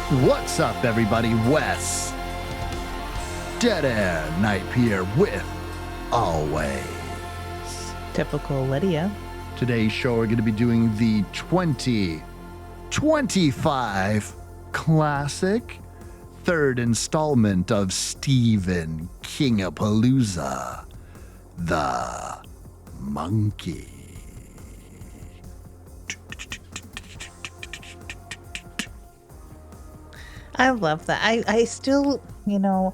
What's up, everybody? Wes. Dead Air Knipe here with always. Typical Lydia. Today's show, we're going to be doing the 2025 classic third installment of Stephen King-A-Palooza, The Monkey. I love that. I still, I'm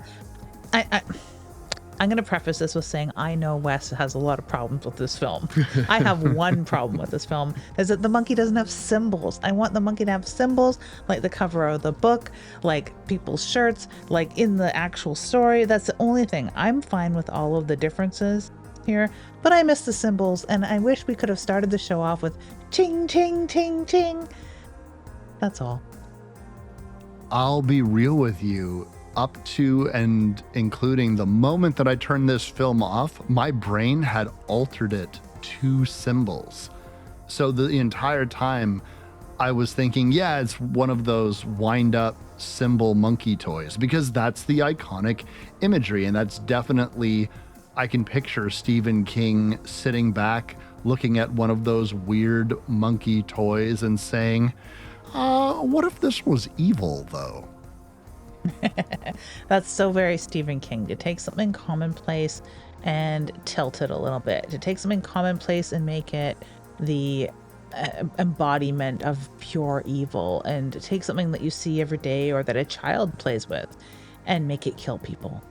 going to preface this with saying I know Wes has a lot of problems with this film. I have one problem with this film, is that the monkey doesn't have symbols. I want the monkey to have symbols, like the cover of the book, like people's shirts, like in the actual story. That's the only thing. I'm fine with all of the differences here, but I miss the symbols, and I wish we could have started the show off with ching, ching, ching, ching. That's all. I'll be real with you, up to and including the moment that I turned this film off, my brain had altered it to symbols. So the entire time I was thinking, yeah, it's one of those wind up symbol monkey toys, because that's the iconic imagery. And that's definitely, I can picture Stephen King sitting back, looking at one of those weird monkey toys and saying, what if this was evil, though? That's so very Stephen King, to take something commonplace and tilt it a little bit, to take something commonplace and make it the embodiment of pure evil, and to take something that you see every day or that a child plays with and make it kill people.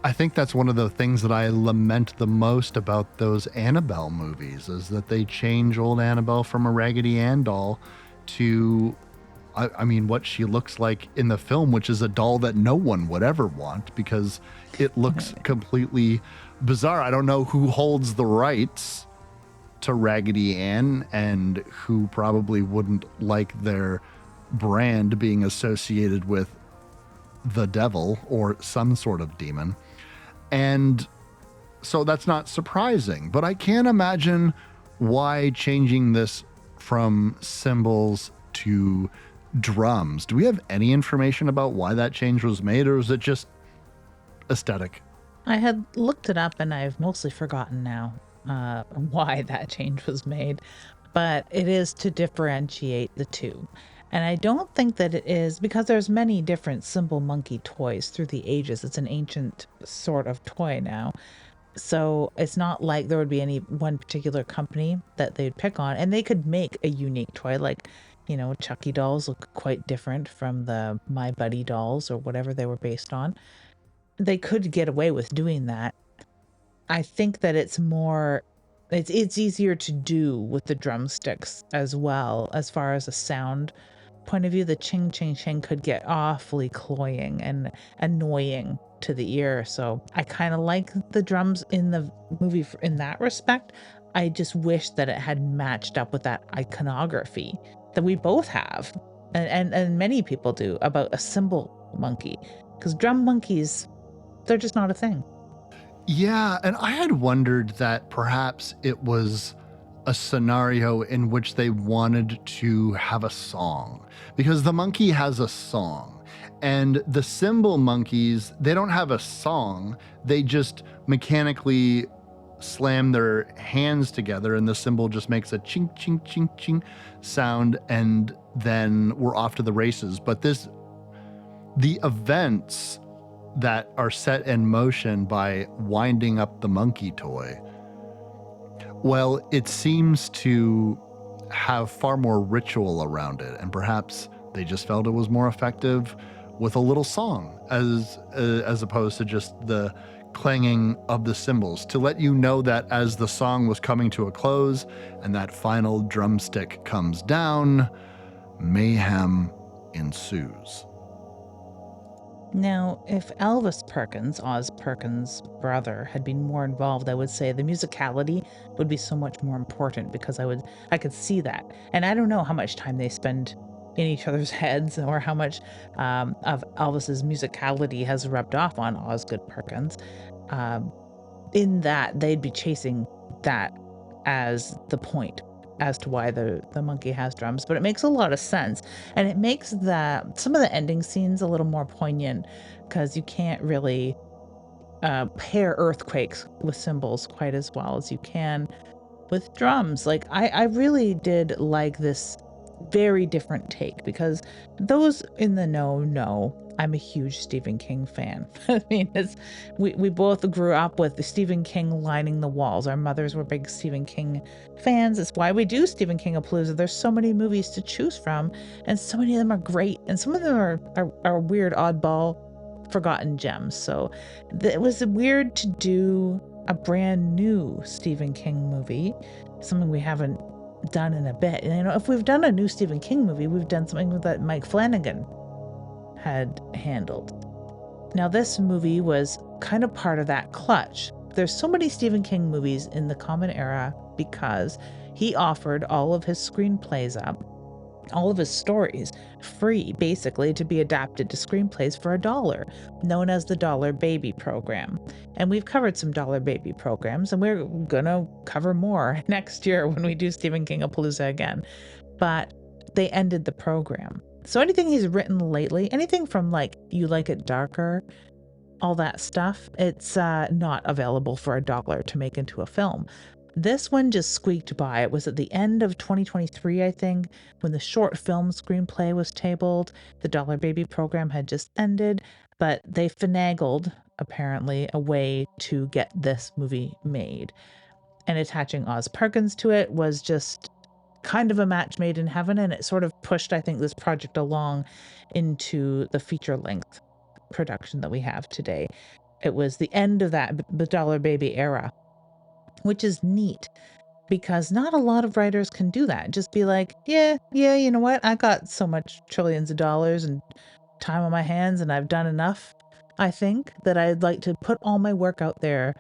I think that's one of the things that I lament the most about those Annabelle movies, is that they change old Annabelle from a Raggedy Ann doll to, I mean, what she looks like in the film, which is a doll that no one would ever want because it looks completely bizarre. I don't know who holds the rights to Raggedy Ann and who probably wouldn't like their brand being associated with the devil or some sort of demon. And so that's not surprising, but I can't imagine why changing this from cymbals to drums. Do we have any information about why that change was made, or is it just aesthetic? I had looked it up and I've mostly forgotten now why that change was made, but it is to differentiate the two. And I don't think that it is because there's many different symbol monkey toys through the ages. It's an ancient sort of toy now. So it's not like there would be any one particular company that they'd pick on, and they could make a unique toy. Like, Chucky dolls look quite different from the My Buddy dolls or whatever they were based on. They could get away with doing that. I think that it's easier to do with the drumsticks as well, as far as a sound point of view. The ching, ching, ching could get awfully cloying and annoying to the ear. So I kind of like the drums in the movie in that respect. I just wish that it had matched up with that iconography that we both have, and many people do, about a cymbal monkey, because drum monkeys, they're just not a thing. Yeah, and I had wondered that perhaps it was a scenario in which they wanted to have a song, because the monkey has a song. And the cymbal monkeys, they don't have a song. They just mechanically slam their hands together and the cymbal just makes a ching, ching, ching, ching sound, and then we're off to the races. But the events that are set in motion by winding up the monkey toy, well, it seems to have far more ritual around it, and perhaps they just felt it was more effective with a little song as opposed to just the clanging of the cymbals, to let you know that as the song was coming to a close and that final drumstick comes down, mayhem ensues. Now, if Elvis Perkins, Oz Perkins' brother, had been more involved, I would say the musicality would be so much more important, because I could see that. And I don't know how much time they spend in each other's heads, or how much of Elvis's musicality has rubbed off on Osgood Perkins. In that they'd be chasing that as the point. as to why the monkey has drums, but it makes a lot of sense. And it makes some of the ending scenes a little more poignant, because you can't really pair earthquakes with cymbals quite as well as you can with drums. Like I really did like this very different take, because those in the know I'm a huge Stephen King fan. I mean, we both grew up with the Stephen King lining the walls. Our mothers were big Stephen King fans. It's why we do Stephen King-A-Palooza. There's so many movies to choose from, and so many of them are great, and some of them are weird, oddball, forgotten gems. So it was weird to do a brand new Stephen King movie, something we haven't done in a bit. And if we've done a new Stephen King movie, we've done something that Mike Flanagan had handled. Now, this movie was kind of part of that clutch. There's so many Stephen King movies in the Common Era because he offered all of his screenplays up, all of his stories free, basically, to be adapted to screenplays for $1, known as the Dollar Baby Program. And we've covered some Dollar Baby programs, and we're gonna cover more next year when we do Stephen King-A-Palooza again. But they ended the program. So anything he's written lately, anything from like You Like It Darker, all that stuff, it's not available for $1 to make into a film. This one just squeaked by. It was at the end of 2023, I think, when the short film screenplay was tabled. The Dollar Baby program had just ended, but they finagled, apparently, a way to get this movie made. And attaching Oz Perkins to it was just kind of a match made in heaven, and it sort of pushed, I think, this project along into the feature-length production that we have today. It was the end of the Dollar Baby era, which is neat, because not a lot of writers can do that. Just be like, yeah, you know what? I got so much trillions of dollars and time on my hands, and I've done enough, I think, that I'd like to put all my work out there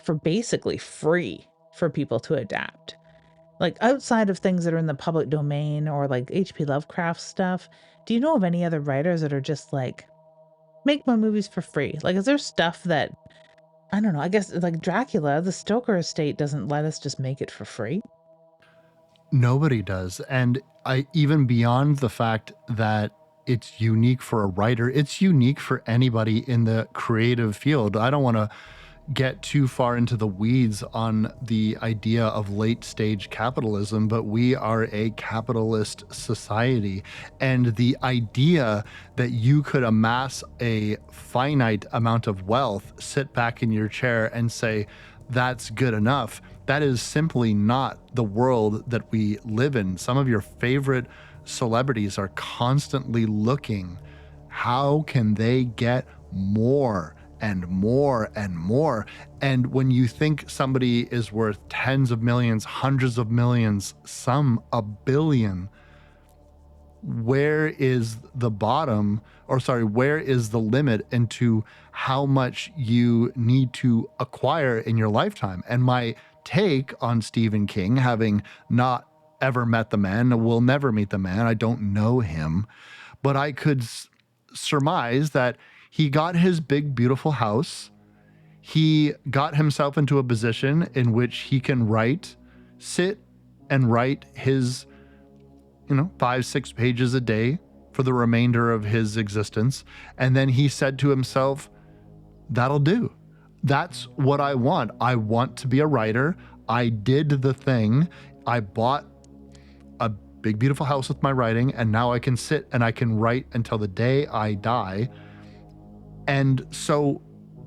for basically free for people to adapt. Like, outside of things that are in the public domain or like H.P. Lovecraft stuff, do you know of any other writers that are just like, make my movies for free? Like, is there stuff that, I don't know, I guess like Dracula, the Stoker estate doesn't let us just make it for free? Nobody does. And even beyond the fact that it's unique for a writer, it's unique for anybody in the creative field. I don't want to get too far into the weeds on the idea of late stage capitalism, but we are a capitalist society. And the idea that you could amass a finite amount of wealth, sit back in your chair and say, that's good enough, that is simply not the world that we live in. Some of your favorite celebrities are constantly looking, how can they get more and more and more? And when you think somebody is worth tens of millions, hundreds of millions, some a billion, where is the bottom, or sorry, where is the limit into how much you need to acquire in your lifetime? And my take on Stephen King, having not ever met the man, will never meet the man, I don't know him, but I could surmise that he got his big, beautiful house. He got himself into a position in which he can sit and write his, 5-6 pages a day for the remainder of his existence. And then he said to himself, that'll do. That's what I want. I want to be a writer. I did the thing. I bought a big, beautiful house with my writing, and now I can sit and I can write until the day I die. And so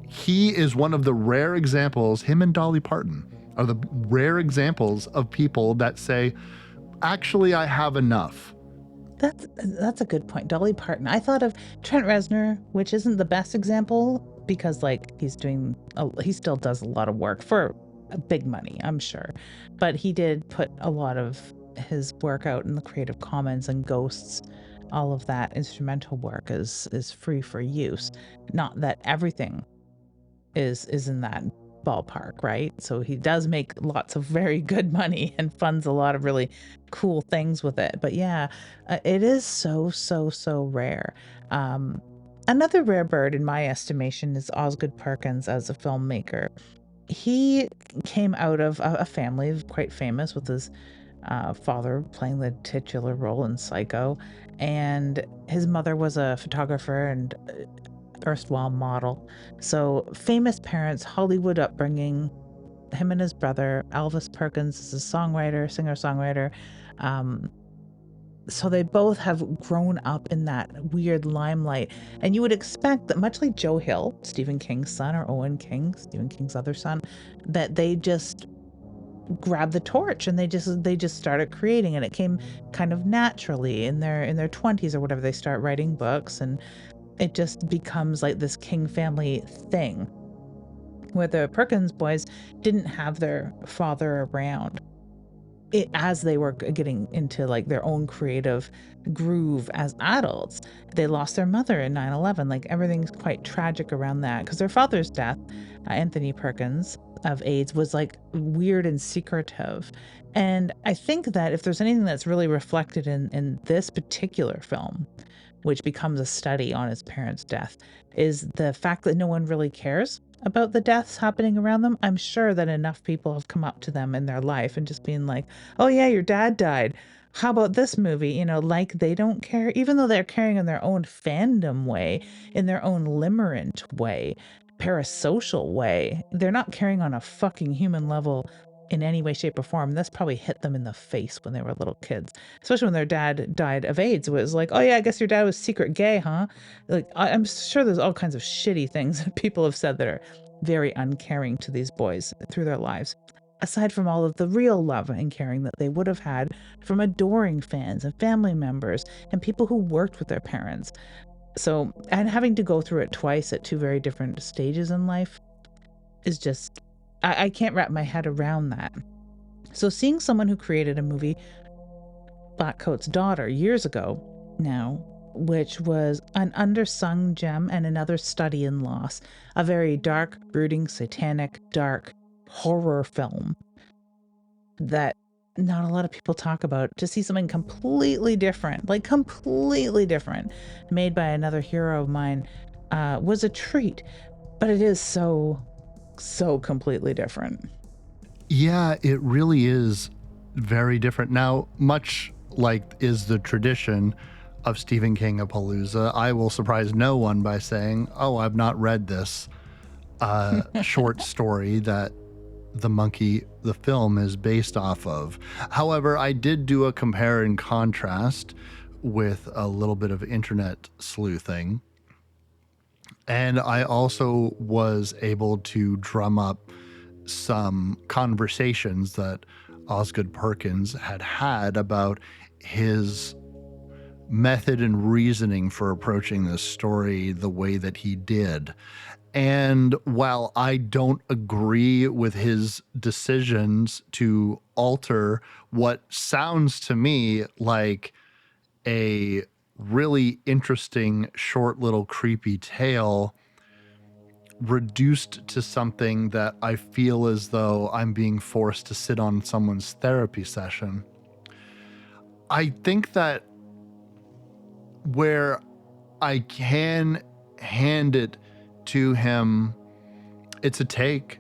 he is one of the rare examples, him and Dolly Parton are the rare examples of people that say, actually, I have enough. That's a good point. Dolly Parton. I thought of Trent Reznor, which isn't the best example because like he still does a lot of work for big money, I'm sure. But he did put a lot of his work out in the Creative Commons, and Ghosts, all of that instrumental work is free for use. Not that everything is in that ballpark, right? So he does make lots of very good money and funds a lot of really cool things with it. But yeah, it is so rare. Another rare bird in my estimation is Osgood Perkins as a filmmaker. He came out of a family quite famous with his father playing the titular role in Psycho, and his mother was a photographer and erstwhile model. So famous parents, Hollywood upbringing. Him and his brother, Elvis Perkins, is a songwriter, singer-songwriter. Um, so they both have grown up in that weird limelight. And you would expect that, much like Joe Hill, Stephen King's son, or Owen King, Stephen King's other son, that they just grabbed the torch and they just started creating, and it came kind of naturally in their 20s or whatever. They start writing books, and it just becomes like this King family thing, where the Perkins boys didn't have their father around as they were getting into like their own creative groove as adults. They lost their mother in 9/11. Like, everything's quite tragic around that, because their father's death, Anthony Perkins, of AIDS, was like weird and secretive. And I think that if there's anything that's really reflected in this particular film, which becomes a study on his parents' death, is the fact that no one really cares about the deaths happening around them. I'm sure that enough people have come up to them in their life and just been like, "Oh yeah, your dad died. How about this movie?" Like they don't care, even though they're caring in their own fandom way, in their own limerent way, parasocial way. They're not caring on a fucking human level in any way, shape, or form. That's probably hit them in the face when they were little kids, especially when their dad died of AIDS. It was like, "Oh yeah, I guess your dad was secret gay, huh?" Like, I'm sure there's all kinds of shitty things that people have said that are very uncaring to these boys through their lives, aside from all of the real love and caring that they would have had from adoring fans and family members and people who worked with their parents. So, and having to go through it twice at two very different stages in life is just, I can't wrap my head around that. So seeing someone who created a movie, Blackcoat's Daughter, years ago now, which was an undersung gem and another study in loss, a very dark, brooding, satanic, dark horror film that not a lot of people talk about, to see something completely different, like completely different, made by another hero of mine, was a treat. But it is so completely different. Yeah, it really is very different. Now, much like is the tradition of Stephen King-A-Palooza, I will surprise no one by saying, oh, I've not read this short story that the monkey, the film, is based off of. However, I did do a compare and contrast with a little bit of internet sleuthing. And I also was able to drum up some conversations that Osgood Perkins had about his method and reasoning for approaching this story the way that he did. And while I don't agree with his decisions to alter what sounds to me like a really interesting, short, little creepy tale, reduced to something that I feel as though I'm being forced to sit on someone's therapy session, I think that where I can hand it to him, it's a take.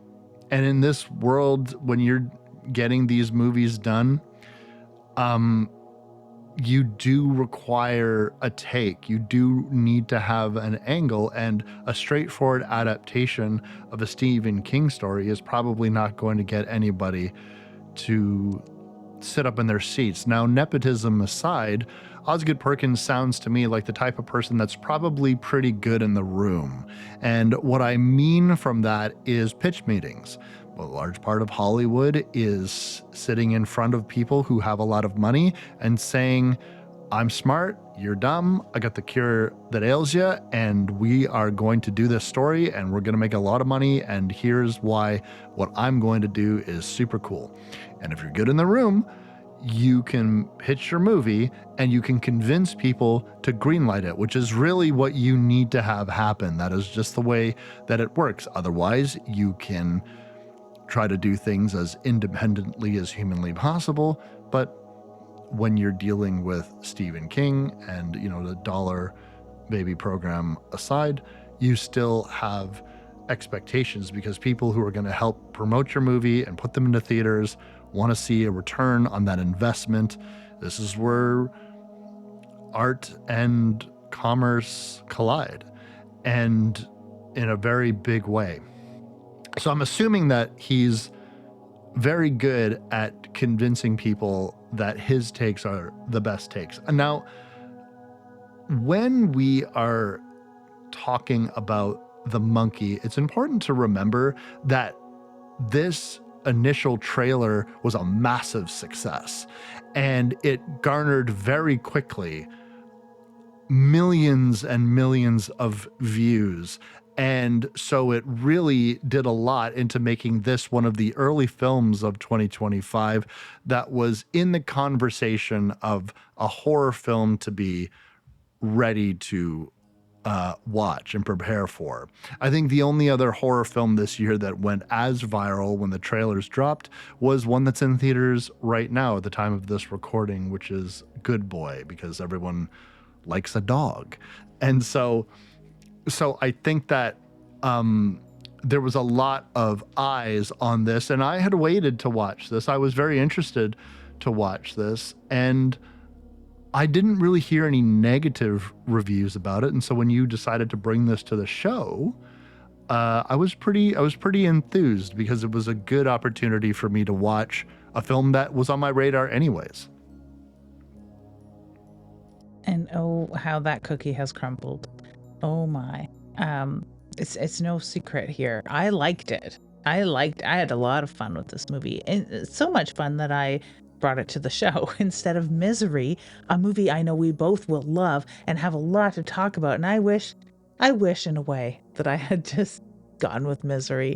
And in this world, when you're getting these movies done, you do require a take. You do need to have an angle, and a straightforward adaptation of a Stephen King story is probably not going to get anybody to sit up in their seats. Now, nepotism aside, Osgood Perkins sounds to me like the type of person that's probably pretty good in the room. And what I mean from that is pitch meetings. A large part of Hollywood is sitting in front of people who have a lot of money and saying, I'm smart, you're dumb, I got the cure that ails you, and we are going to do this story, and we're going to make a lot of money, and here's why what I'm going to do is super cool. And if you're good in the room, you can pitch your movie and you can convince people to greenlight it, which is really what you need to have happen. That is just the way that it works. Otherwise, you can try to do things as independently as humanly possible, but when you're dealing with Stephen King and, the dollar baby program aside, you still have expectations, because people who are going to help promote your movie and put them into theaters want to see a return on that investment. This is where art and commerce collide, and in a very big way. So I'm assuming that he's very good at convincing people that his takes are the best takes. And now, when we are talking about the monkey, it's important to remember that this initial trailer was a massive success, and it garnered very quickly millions and millions of views. And so it really did a lot into making this one of the early films of 2025 that was in the conversation of a horror film to be ready to watch and prepare for. I think the only other horror film this year that went as viral when the trailers dropped was one that's in theaters right now at the time of this recording, which is Good Boy, because everyone likes a dog. And so I think that there was a lot of eyes on this, and I had waited to watch this. I was very interested to watch this, and I didn't really hear any negative reviews about it. And so when you decided to bring this to the show, I was pretty enthused, because it was a good opportunity for me to watch a film that was on my radar anyways. And oh, how that cookie has crumbled. Oh my. It's no secret here. I liked it. I had a lot of fun with this movie. And it's so much fun that I brought it to the show instead of Misery, a movie I know we both will love and have a lot to talk about. And I wish in a way that I had just gone with Misery.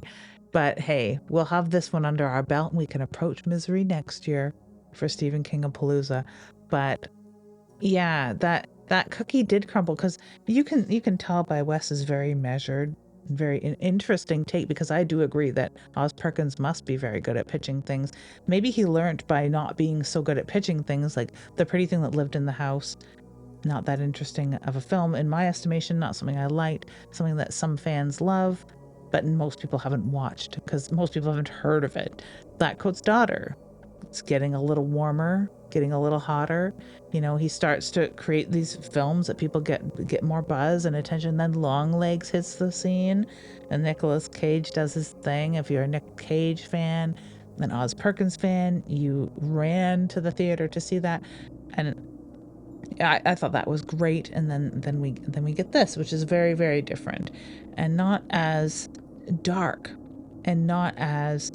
But hey, we'll have this one under our belt and we can approach Misery next year for Stephen King-A-Palooza. But yeah, that cookie did crumble, because you can tell by Wes's very measured, very interesting take, because I do agree that Oz Perkins must be very good at pitching things. Maybe he learned by not being so good at pitching things, like The Pretty Thing That Lived in the House. Not that interesting of a film, in my estimation, not something I liked, something that some fans love, but most people haven't watched because most people haven't heard of it. Black Coat's Daughter. It's getting a little warmer, getting a little hotter. You know, he starts to create these films that people get more buzz and attention. Then Longlegs hits the scene, and Nicolas Cage does his thing. If you're a Nick Cage fan, an Oz Perkins fan, you ran to the theater to see that, and I thought that was great. And then we get this, which is very, very different, and not as dark, and not as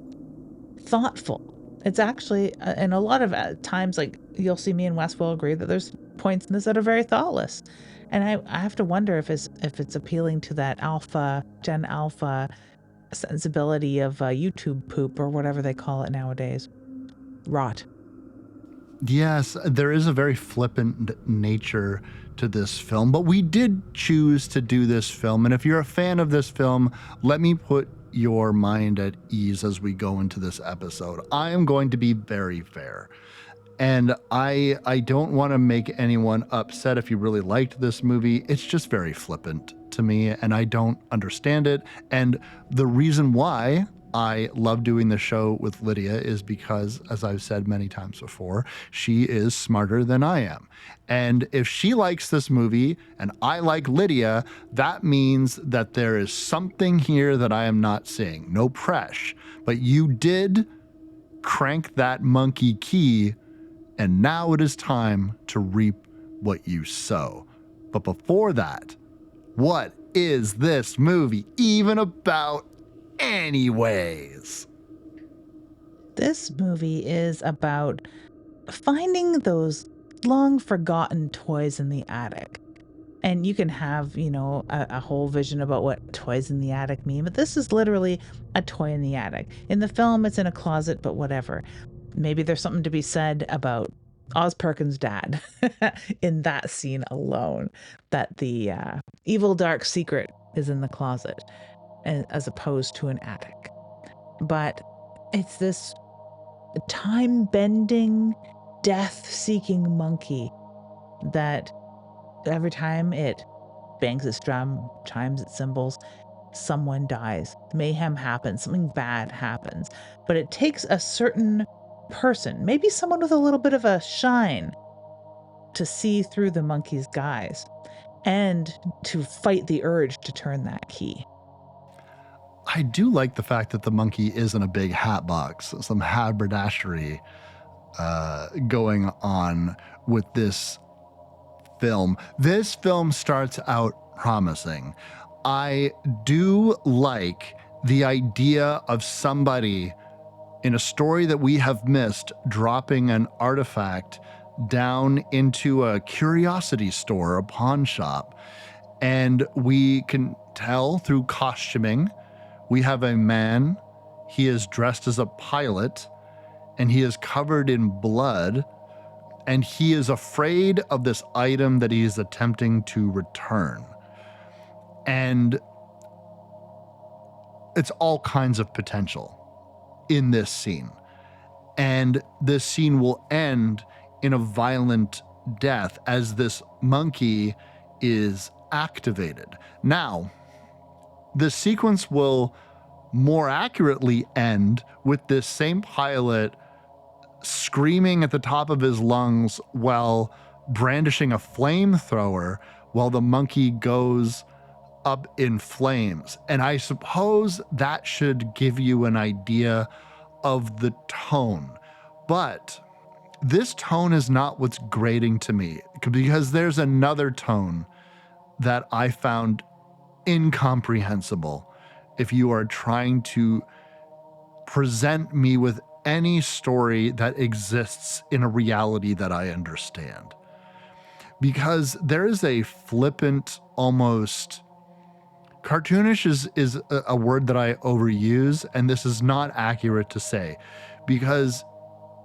thoughtful. It's actually, and a lot of times, like, you'll see me and Wes will agree that there's points in this that are very thoughtless. And I have to wonder if it's appealing to that Gen Alpha sensibility of YouTube poop, or whatever they call it nowadays. Rot. Yes, there is a very flippant nature to this film, but we did choose to do this film. And if you're a fan of this film, let me put your mind at ease as we go into this episode. I am going to be very fair. And I don't want to make anyone upset if you really liked this movie. It's just very flippant to me, and I don't understand it. And the reason why I love doing the show with Lydia is because, as I've said many times before, she is smarter than I am. And if she likes this movie and I like Lydia, that means that there is something here that I am not seeing. No press. But you did crank that monkey key, and now it is time to reap what you sow. But before that, what is this movie even about anyways? This movie is about finding those long forgotten toys in the attic. And you can have, a whole vision about what toys in the attic mean, but this is literally a toy in the attic. In the film, it's in a closet, but whatever. Maybe there's something to be said about Oz Perkins' dad in that scene alone, that the evil dark secret is in the closet as opposed to an attic. But it's this time-bending, death-seeking monkey that every time it bangs its drum, chimes its cymbals, someone dies. Mayhem happens, something bad happens. But it takes a certain person, maybe someone with a little bit of a shine, to see through the monkey's guise and to fight the urge to turn that key. I do like the fact that the monkey isn't a big hat box, some haberdashery going on with this film. This film starts out promising. I do like the idea of somebody in a story that we have missed dropping an artifact down into a curiosity store, a pawn shop. And we can tell through costuming, we have a man, he is dressed as a pilot, and he is covered in blood, and he is afraid of this item that he is attempting to return. And it's all kinds of potential in this scene. And this scene will end in a violent death as this monkey is activated. Now, the sequence will more accurately end with this same pilot screaming at the top of his lungs while brandishing a flamethrower while the monkey goes up in flames. And I suppose that should give you an idea of the tone. But this tone is not what's grating to me, because there's another tone that I found incomprehensible if you are trying to present me with any story that exists in a reality that I understand. Because there is a flippant, almost cartoonish is a word that I overuse, and this is not accurate to say, because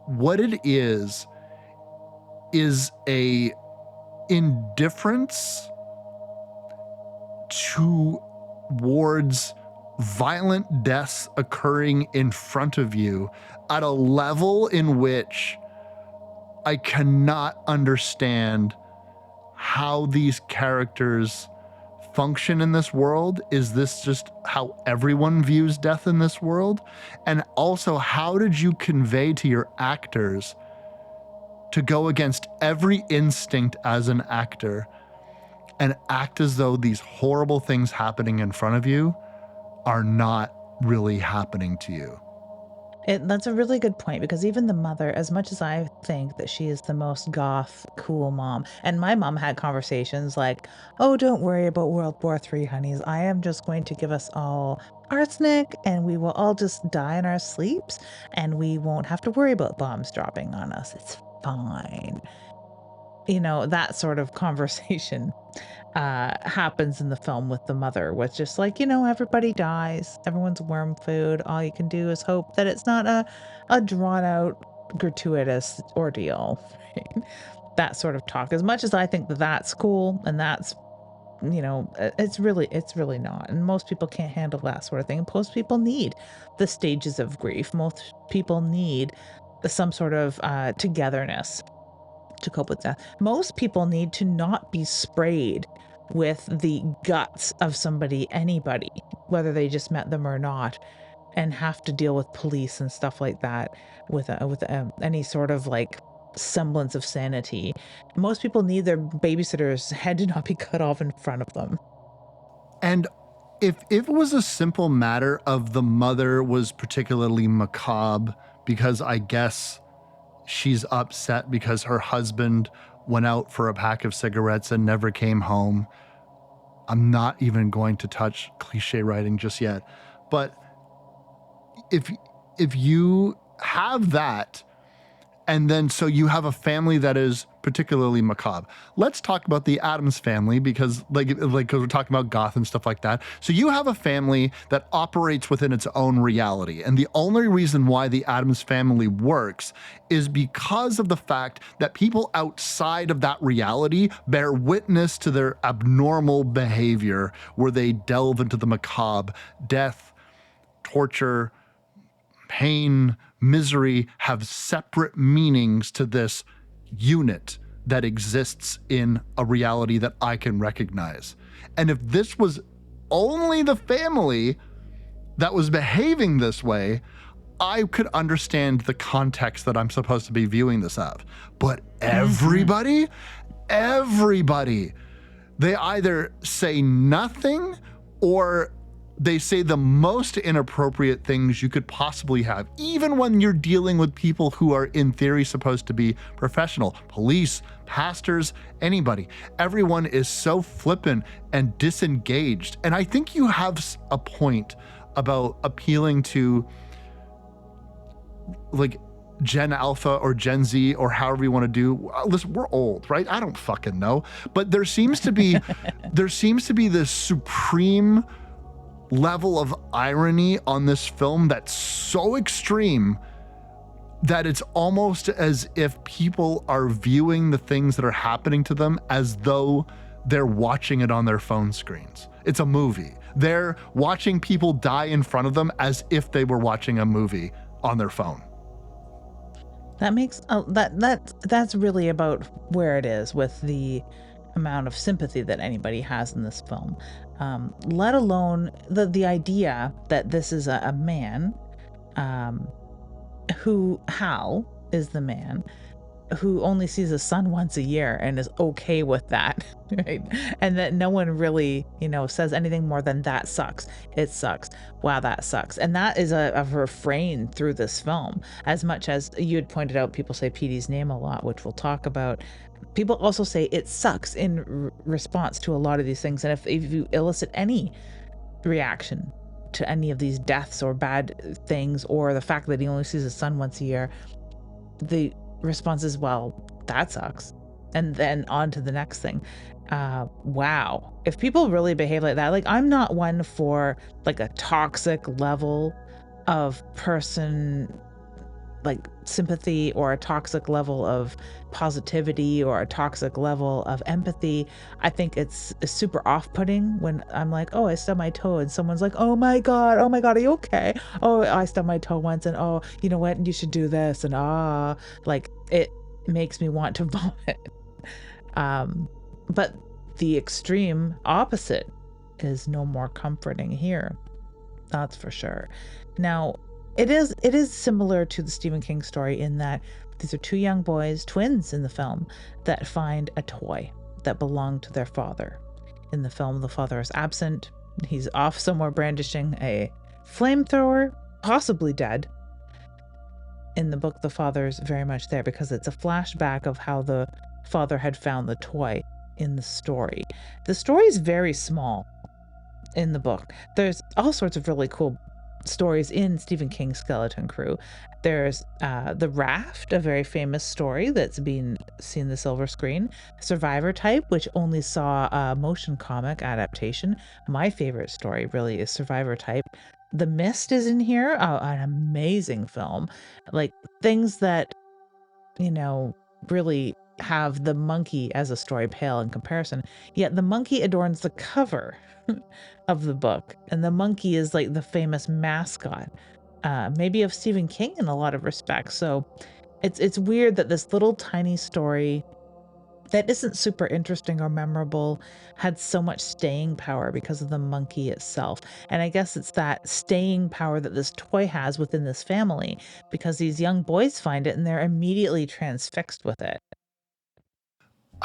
what it is a indifference towards violent deaths occurring in front of you at a level in which I cannot understand how these characters function in this world. Is this just how everyone views death in this world? And also, how did you convey to your actors to go against every instinct as an actor and act as though these horrible things happening in front of you are not really happening to you? That's a really good point, because even the mother, as much as I think that she is the most goth, cool mom, and my mom had conversations like, oh, don't worry about World War III, honeys. I am just going to give us all arsenic and we will all just die in our sleeps and we won't have to worry about bombs dropping on us. It's fine. You know, that sort of conversation happens in the film with the mother, with just like, everybody dies, everyone's worm food. All you can do is hope that it's not a drawn out, gratuitous ordeal. Right? That sort of talk. As much as I think that that's cool and that's, it's really not. And most people can't handle that sort of thing. Most people need the stages of grief. Most people need some sort of togetherness to cope with that. Most people need to not be sprayed with the guts of anybody, whether they just met them or not, and have to deal with police and stuff like that with any sort of like semblance of sanity. Most people need their babysitter's head to not be cut off in front of them. And if it was a simple matter of the mother was particularly macabre because I guess she's upset because her husband went out for a pack of cigarettes and never came home. I'm not even going to touch cliche writing just yet. But if you have that, and then so you have a family that is particularly macabre. Let's talk about the Addams family, because like we're talking about goth and stuff like that. So you have a family that operates within its own reality. And the only reason why the Addams family works is because of the fact that people outside of that reality bear witness to their abnormal behavior, where they delve into the macabre. Death, torture, pain, misery have separate meanings to this unit that exists in a reality that I can recognize. And if this was only the family that was behaving this way, I could understand the context that I'm supposed to be viewing this of, but everybody, they either say nothing or they say the most inappropriate things you could possibly have, even when you're dealing with people who are in theory supposed to be professional, police, pastors, anybody. Everyone is so flippant and disengaged. And I think you have a point about appealing to like Gen Alpha or Gen Z or however you want to do. Listen, we're old, right? I don't fucking know. But there seems to be this supreme level of irony on this film that's so extreme that it's almost as if people are viewing the things that are happening to them as though they're watching it on their phone screens. It's a movie. They're watching people die in front of them as if they were watching a movie on their phone. That makes that's really about where it is with the amount of sympathy that anybody has in this film. Let alone the idea that this is a man who, Hal is the man who only sees his son once a year and is okay with that, right? And that no one really, says anything more than that sucks. It sucks. Wow, that sucks. And that is a refrain through this film. As much as you had pointed out, people say Petey's name a lot, which we'll talk about. People also say it sucks in response to a lot of these things. And if you elicit any reaction to any of these deaths or bad things, or the fact that he only sees his son once a year, the response is, well, that sucks. And then on to the next thing. Wow. If people really behave like that, like, I'm not one for like a toxic level of person, like sympathy, or a toxic level of positivity, or a toxic level of empathy. I think it's super off-putting when I'm like, oh, I stubbed my toe, and someone's like, oh my God, are you okay? Oh, I stubbed my toe once, and oh, you know what, you should do this, and like, it makes me want to vomit. But the extreme opposite is no more comforting here. That's for sure. Now, it is similar to the Stephen King story in that these are two young boys, twins in the film, that find a toy that belonged to their father. In the film, the father is absent. He's off somewhere brandishing a flamethrower, possibly dead. In the book, the father's very much there because it's a flashback of how the father had found the toy in the story. The story is very small in the book. There's all sorts of really cool stories in Stephen King's Skeleton Crew. There's The Raft, a very famous story that's been seen the silver screen. Survivor Type, which only saw a motion comic adaptation. My favorite story really is Survivor Type. The Mist is in here, an amazing film. Like, things that, really have the monkey as a story pale in comparison. Yet the monkey adorns the cover of the book, and the monkey is like the famous mascot, maybe of Stephen King in a lot of respects. So it's weird that this little tiny story that isn't super interesting or memorable had so much staying power because of the monkey itself. And I guess it's that staying power that this toy has within this family, because these young boys find it and they're immediately transfixed with it.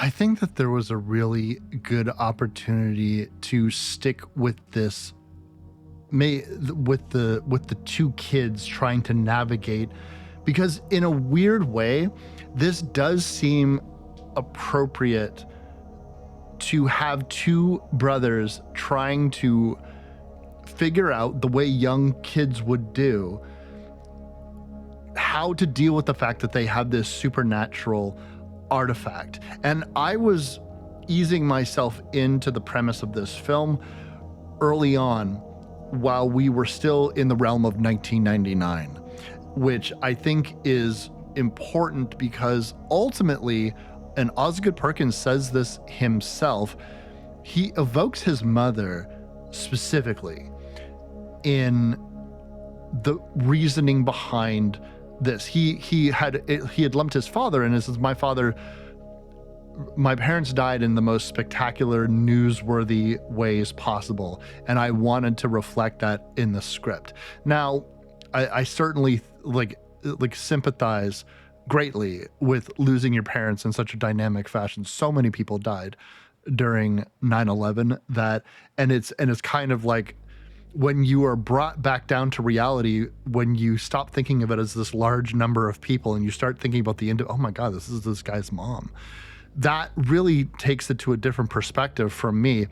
I think that there was a really good opportunity to stick with this, with the two kids trying to navigate, because in a weird way, this does seem appropriate to have two brothers trying to figure out, the way young kids would do, how to deal with the fact that they have this supernatural artifact. And I was easing myself into the premise of this film early on, while we were still in the realm of 1999, which I think is important because ultimately, and Osgood Perkins says this himself, he evokes his mother specifically in the reasoning behind this. He had lumped his father, and this is my parents died in the most spectacular, newsworthy ways possible, and I wanted to reflect that in the script. Now, I certainly like sympathize greatly with losing your parents in such a dynamic fashion. So many people died during 9/11 that, and it's kind of like when you are brought back down to reality, when you stop thinking of it as this large number of people and you start thinking about the end, oh my God, this is this guy's mom. That really takes it to a different perspective from me.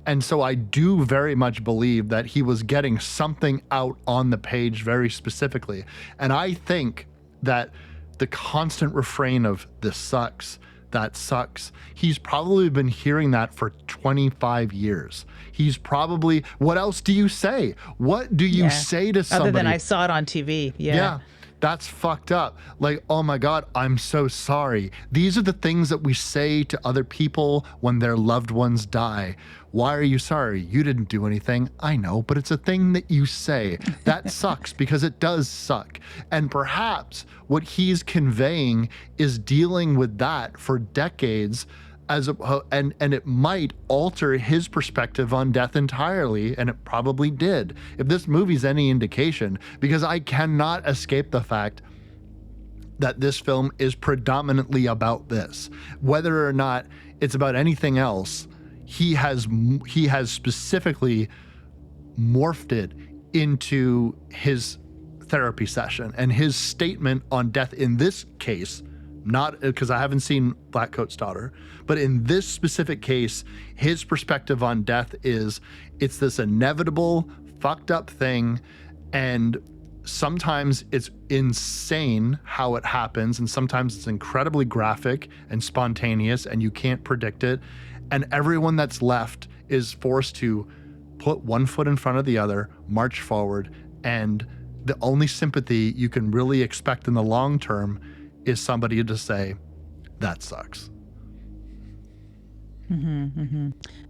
And so I do very much believe that he was getting something out on the page very specifically. And I think that the constant refrain of "this sucks," "that sucks," he's probably been hearing that for 25 years. He's probably, what else do you say? What do you say to somebody? Other than I saw it on TV. Yeah. That's fucked up. Like, oh my God, I'm so sorry. These are the things that we say to other people when their loved ones die. Why are you sorry? You didn't do anything. I know, but it's a thing that you say. That sucks because it does suck. And perhaps what he's conveying is dealing with that for decades, and it might alter his perspective on death entirely, and it probably did, if this movie's any indication, because I cannot escape the fact that this film is predominantly about this. Whether or not it's about anything else, he has specifically morphed it into his therapy session, and his statement on death in this case, not because I haven't seen Blackcoat's Daughter, but in this specific case, his perspective on death is it's this inevitable, fucked up thing, and sometimes it's insane how it happens, and sometimes it's incredibly graphic and spontaneous, and you can't predict it, and everyone that's left is forced to put one foot in front of the other, march forward, and the only sympathy you can really expect in the long term is somebody to say, that sucks.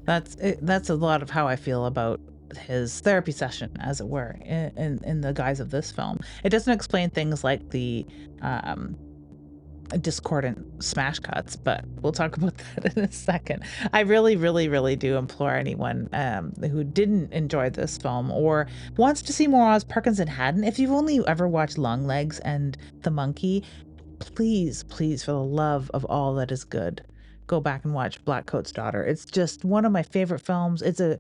That's a lot of how I feel about his therapy session, as it were, in the guise of this film. It doesn't explain things like the discordant smash cuts, but we'll talk about that in a second. I really, really, really do implore anyone who didn't enjoy this film or wants to see more Oz Perkins and hadn't, if you've only ever watched Longlegs and The Monkey, please, please, for the love of all that is good, go back and watch Blackcoat's Daughter. It's just one of my favorite films. It's a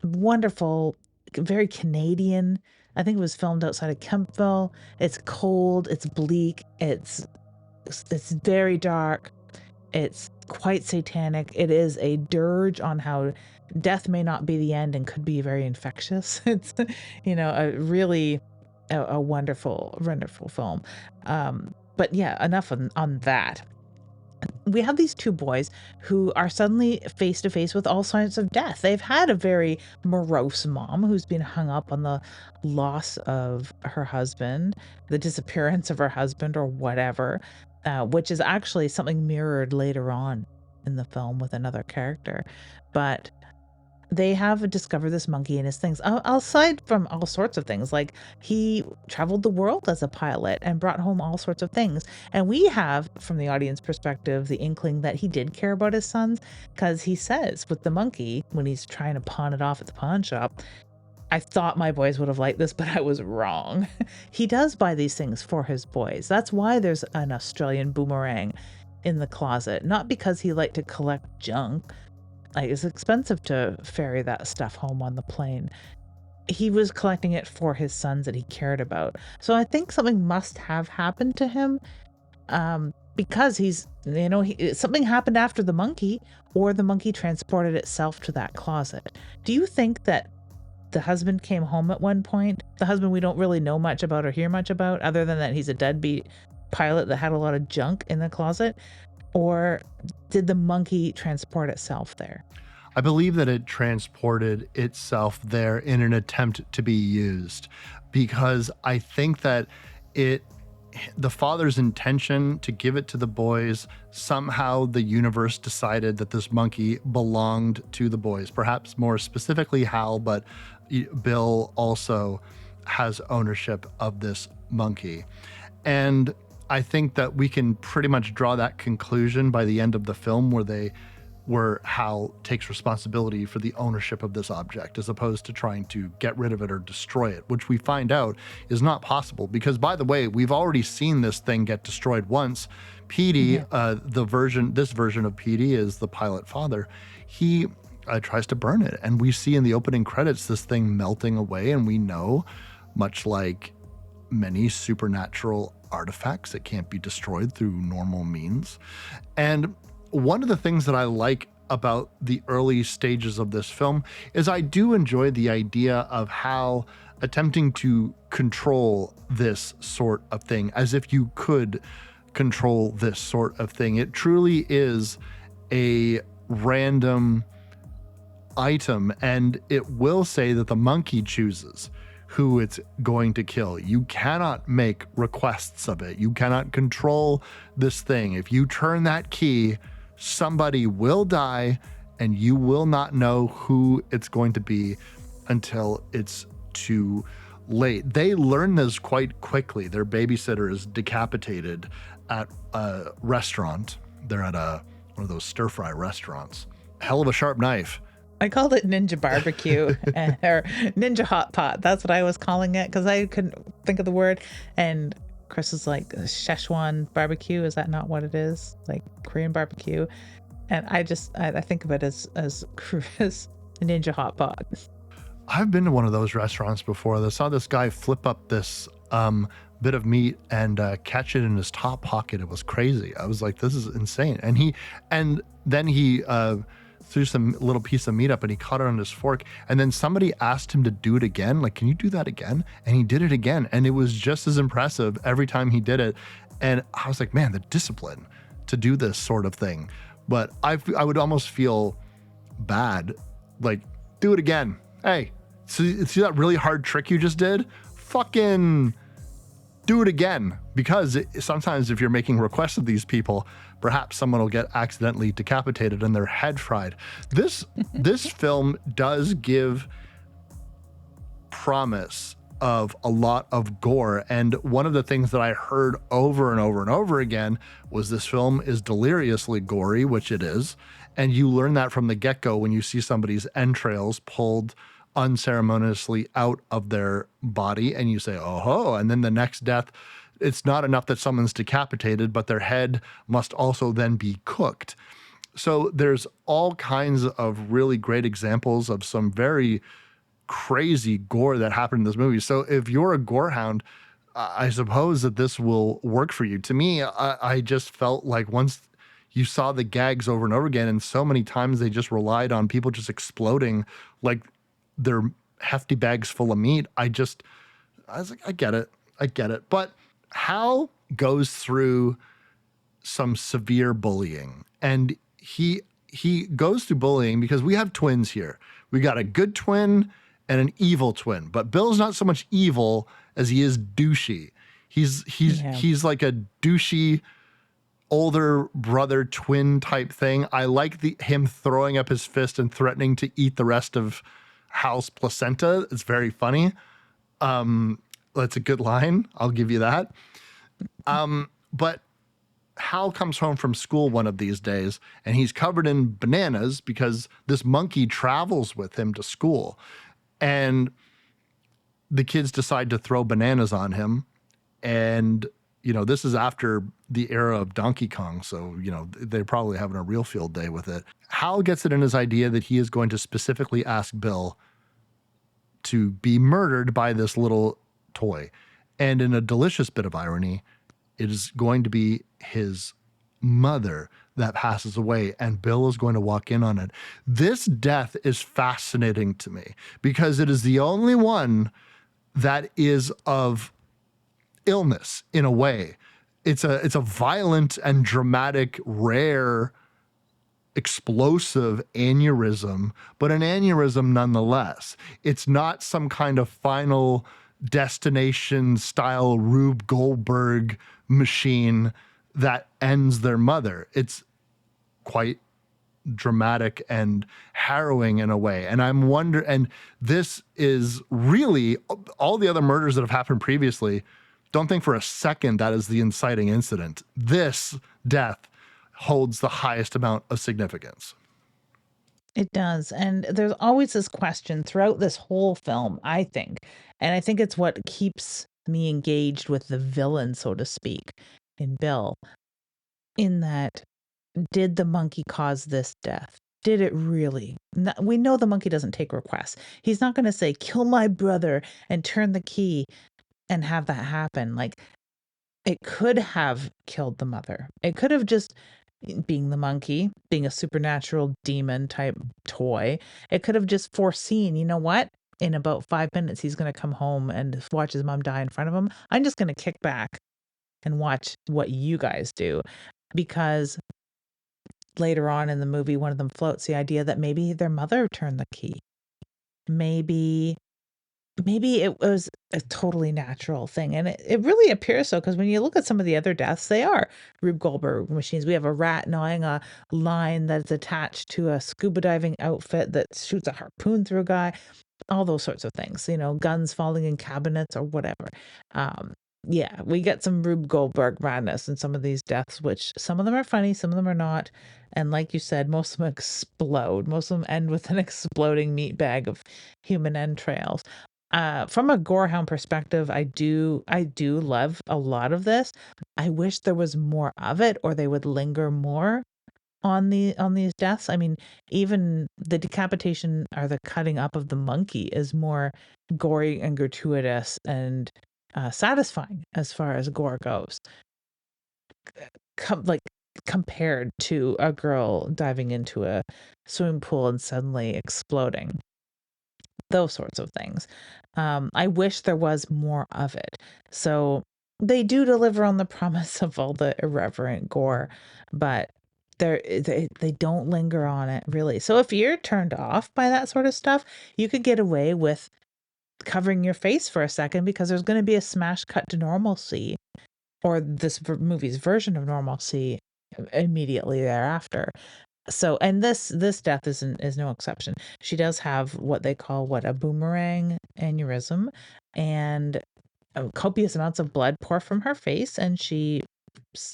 wonderful, very Canadian. I think it was filmed outside of Kempville. It's cold, it's bleak, it's very dark, it's quite satanic. It is a dirge on how death may not be the end and could be very infectious. It's, a really a wonderful, wonderful film. But yeah, enough on that. We have these two boys who are suddenly face to face with all signs of death. They've had a very morose mom who's been hung up on the loss of her husband, the disappearance of her husband, or whatever, which is actually something mirrored later on in the film with another character. But they have discovered this monkey and his things. Aside from all sorts of things, like he traveled the world as a pilot and brought home all sorts of things. And we have, from the audience perspective, the inkling that he did care about his sons, because he says with the monkey, when he's trying to pawn it off at the pawn shop, I thought my boys would have liked this, but I was wrong. He does buy these things for his boys. That's why there's an Australian boomerang in the closet, not because he liked to collect junk. Like, it's expensive to ferry that stuff home on the plane. He was collecting it for his sons that he cared about. So I think something must have happened to him, because he's, something happened after the monkey, or the monkey transported itself to that closet. Do you think that the husband came home at one point? The husband we don't really know much about or hear much about, other than that he's a deadbeat pilot that had a lot of junk in the closet? Or did the monkey transport itself there? I believe that it transported itself there in an attempt to be used, because I think that the father's intention to give it to the boys, somehow the universe decided that this monkey belonged to the boys, perhaps more specifically Hal, but Bill also has ownership of this monkey. And I think that we can pretty much draw that conclusion by the end of the film, where they where Hal takes responsibility for the ownership of this object as opposed to trying to get rid of it or destroy it, which we find out is not possible because, by the way, we've already seen this thing get destroyed once. Petey, this version of Petey is the pilot father. He tries to burn it, and we see in the opening credits this thing melting away, and we know, much like many supernatural artifacts, it can't be destroyed through normal means. And one of the things that I like about the early stages of this film is I do enjoy the idea of Hal attempting to control this sort of thing, as if you could control this sort of thing. It truly is a random item, and it will say that the monkey chooses who it's going to kill. You cannot make requests of it. You cannot control this thing. If you turn that key, somebody will die, and you will not know who it's going to be until it's too late. They learn this quite quickly. Their babysitter is decapitated at a restaurant. They're at one of those stir-fry restaurants. Hell of a sharp knife. I called it Ninja Barbecue or Ninja Hot Pot. That's what I was calling it because I couldn't think of the word. And Chris was like, Szechuan barbecue. Is that not what it is? Like Korean barbecue. And I think of it as Chris Ninja Hot Pot. I've been to one of those restaurants before. I saw this guy flip up this bit of meat and catch it in his top pocket. It was crazy. I was like, this is insane. And then he threw some little piece of meat up and he caught it on his fork. And then somebody asked him to do it again. Like, can you do that again? And he did it again. And it was just as impressive every time he did it. And I was like, man, the discipline to do this sort of thing. But I would almost feel bad. Like, do it again. Hey, see that really hard trick you just did? Fucking do it again. Because sometimes if you're making requests of these people, perhaps someone will get accidentally decapitated and their head fried. This film does give promise of a lot of gore. And one of the things that I heard over and over and over again was this film is deliriously gory, which it is. And you learn that from the get-go when you see somebody's entrails pulled unceremoniously out of their body and you say, oh ho, and then the next death, it's not enough that someone's decapitated, but their head must also then be cooked. So there's all kinds of really great examples of some very crazy gore that happened in this movie. So if you're a gore hound, I suppose that this will work for you. To me, I just felt like once you saw the gags over and over again, and so many times they just relied on people just exploding like their hefty bags full of meat. I was like, I get it. But Hal goes through some severe bullying, and he goes through bullying because we have twins here. We got a good twin and an evil twin, but Bill's not so much evil as he is douchey. He's like a douchey older brother twin type thing. I like him throwing up his fist and threatening to eat the rest of Hal's placenta. It's very funny. That's a good line. I'll give you that. But Hal comes home from school one of these days and he's covered in bananas because this monkey travels with him to school. And the kids decide to throw bananas on him. And, this is after the era of Donkey Kong. So, they're probably having a real field day with it. Hal gets it in his idea that he is going to specifically ask Bill to be murdered by this little toy. And in a delicious bit of irony, it is going to be his mother that passes away, and Bill is going to walk in on it. This death is fascinating to me because it is the only one that is of illness in a way. It's a violent and dramatic, rare, explosive aneurysm, but an aneurysm nonetheless. It's not some kind of Final Destination style Rube Goldberg machine that ends their mother. It's quite dramatic and harrowing in a way. And and this is really, all the other murders that have happened previously, don't think for a second that is the inciting incident. This death holds the highest amount of significance. It does. And there's always this question throughout this whole film, I think. And I think it's what keeps me engaged with the villain, so to speak, in Bill, in that did the monkey cause this death? Did it really? We know the monkey doesn't take requests. He's not going to say, kill my brother and turn the key and have that happen. Like, it could have killed the mother. It could have just, being the monkey, being a supernatural demon type toy, it could have just foreseen, you know what? In about 5 minutes, he's going to come home and watch his mom die in front of him. I'm just going to kick back and watch what you guys do. Because later on in the movie, one of them floats the idea that maybe their mother turned the key. Maybe it was a totally natural thing. And it really appears so, because when you look at some of the other deaths, they are Rube Goldberg machines. We have a rat gnawing a line that's attached to a scuba diving outfit that shoots a harpoon through a guy, all those sorts of things, guns falling in cabinets or whatever. Um, yeah, we get some Rube Goldberg madness in some of these deaths, which some of them are funny, some of them are not. And like you said, most of them explode. Most of them end with an exploding meat bag of human entrails. From a gorehound perspective, I do love a lot of this. I wish there was more of it, or they would linger more on these deaths. I mean, even the decapitation or the cutting up of the monkey is more gory and gratuitous and satisfying as far as gore goes. Like, compared to a girl diving into a swimming pool and suddenly exploding, those sorts of things. I wish there was more of it. So they do deliver on the promise of all the irreverent gore, but they don't linger on it really. So if you're turned off by that sort of stuff, you could get away with covering your face for a second, because there's going to be a smash cut to normalcy, or this movie's version of normalcy, immediately thereafter. So, and this death is no exception. She does have what they call a boomerang aneurysm, and copious amounts of blood pour from her face, and she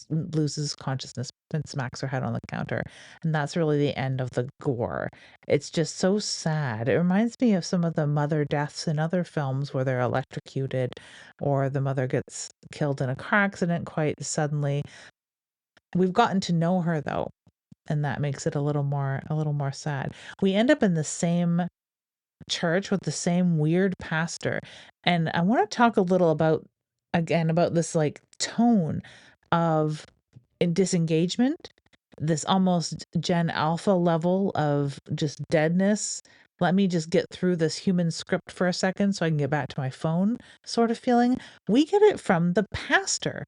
loses consciousness and smacks her head on the counter. And that's really the end of the gore. It's just so sad. It reminds me of some of the mother deaths in other films where they're electrocuted, or the mother gets killed in a car accident quite suddenly. We've gotten to know her though, and that makes it a little more sad. We end up in the same church with the same weird pastor. And I want to talk a little about this, like, tone of disengagement, this almost Gen Alpha level of just deadness. Let me just get through this human script for a second so I can get back to my phone sort of feeling. We get it from the pastor,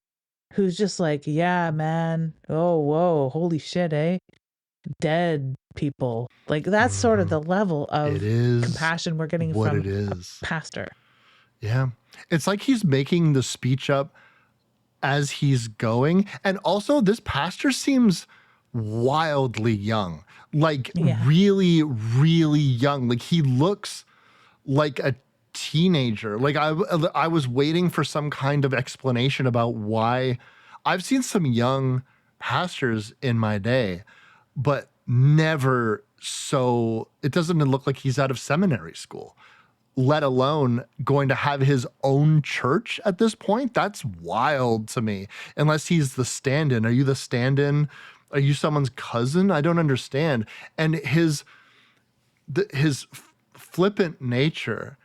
who's just like, yeah, man. Oh, whoa. Holy shit, eh? Dead people. Like, that's sort of Mhm. the level It of is compassion we're getting what from it a is. pastor. Yeah. It's like he's making the speech up as he's going. And also, this pastor seems wildly young, like Yeah. really, really young. Like, he looks like a teenager. Like, I was waiting for some kind of explanation about why. I've seen some young pastors in my day, but never so. It doesn't even look like he's out of seminary school, let alone going to have his own church at this point. That's wild to me. Unless he's the stand-in. Are you the stand-in? Are you someone's cousin? I don't understand. And his flippant nature,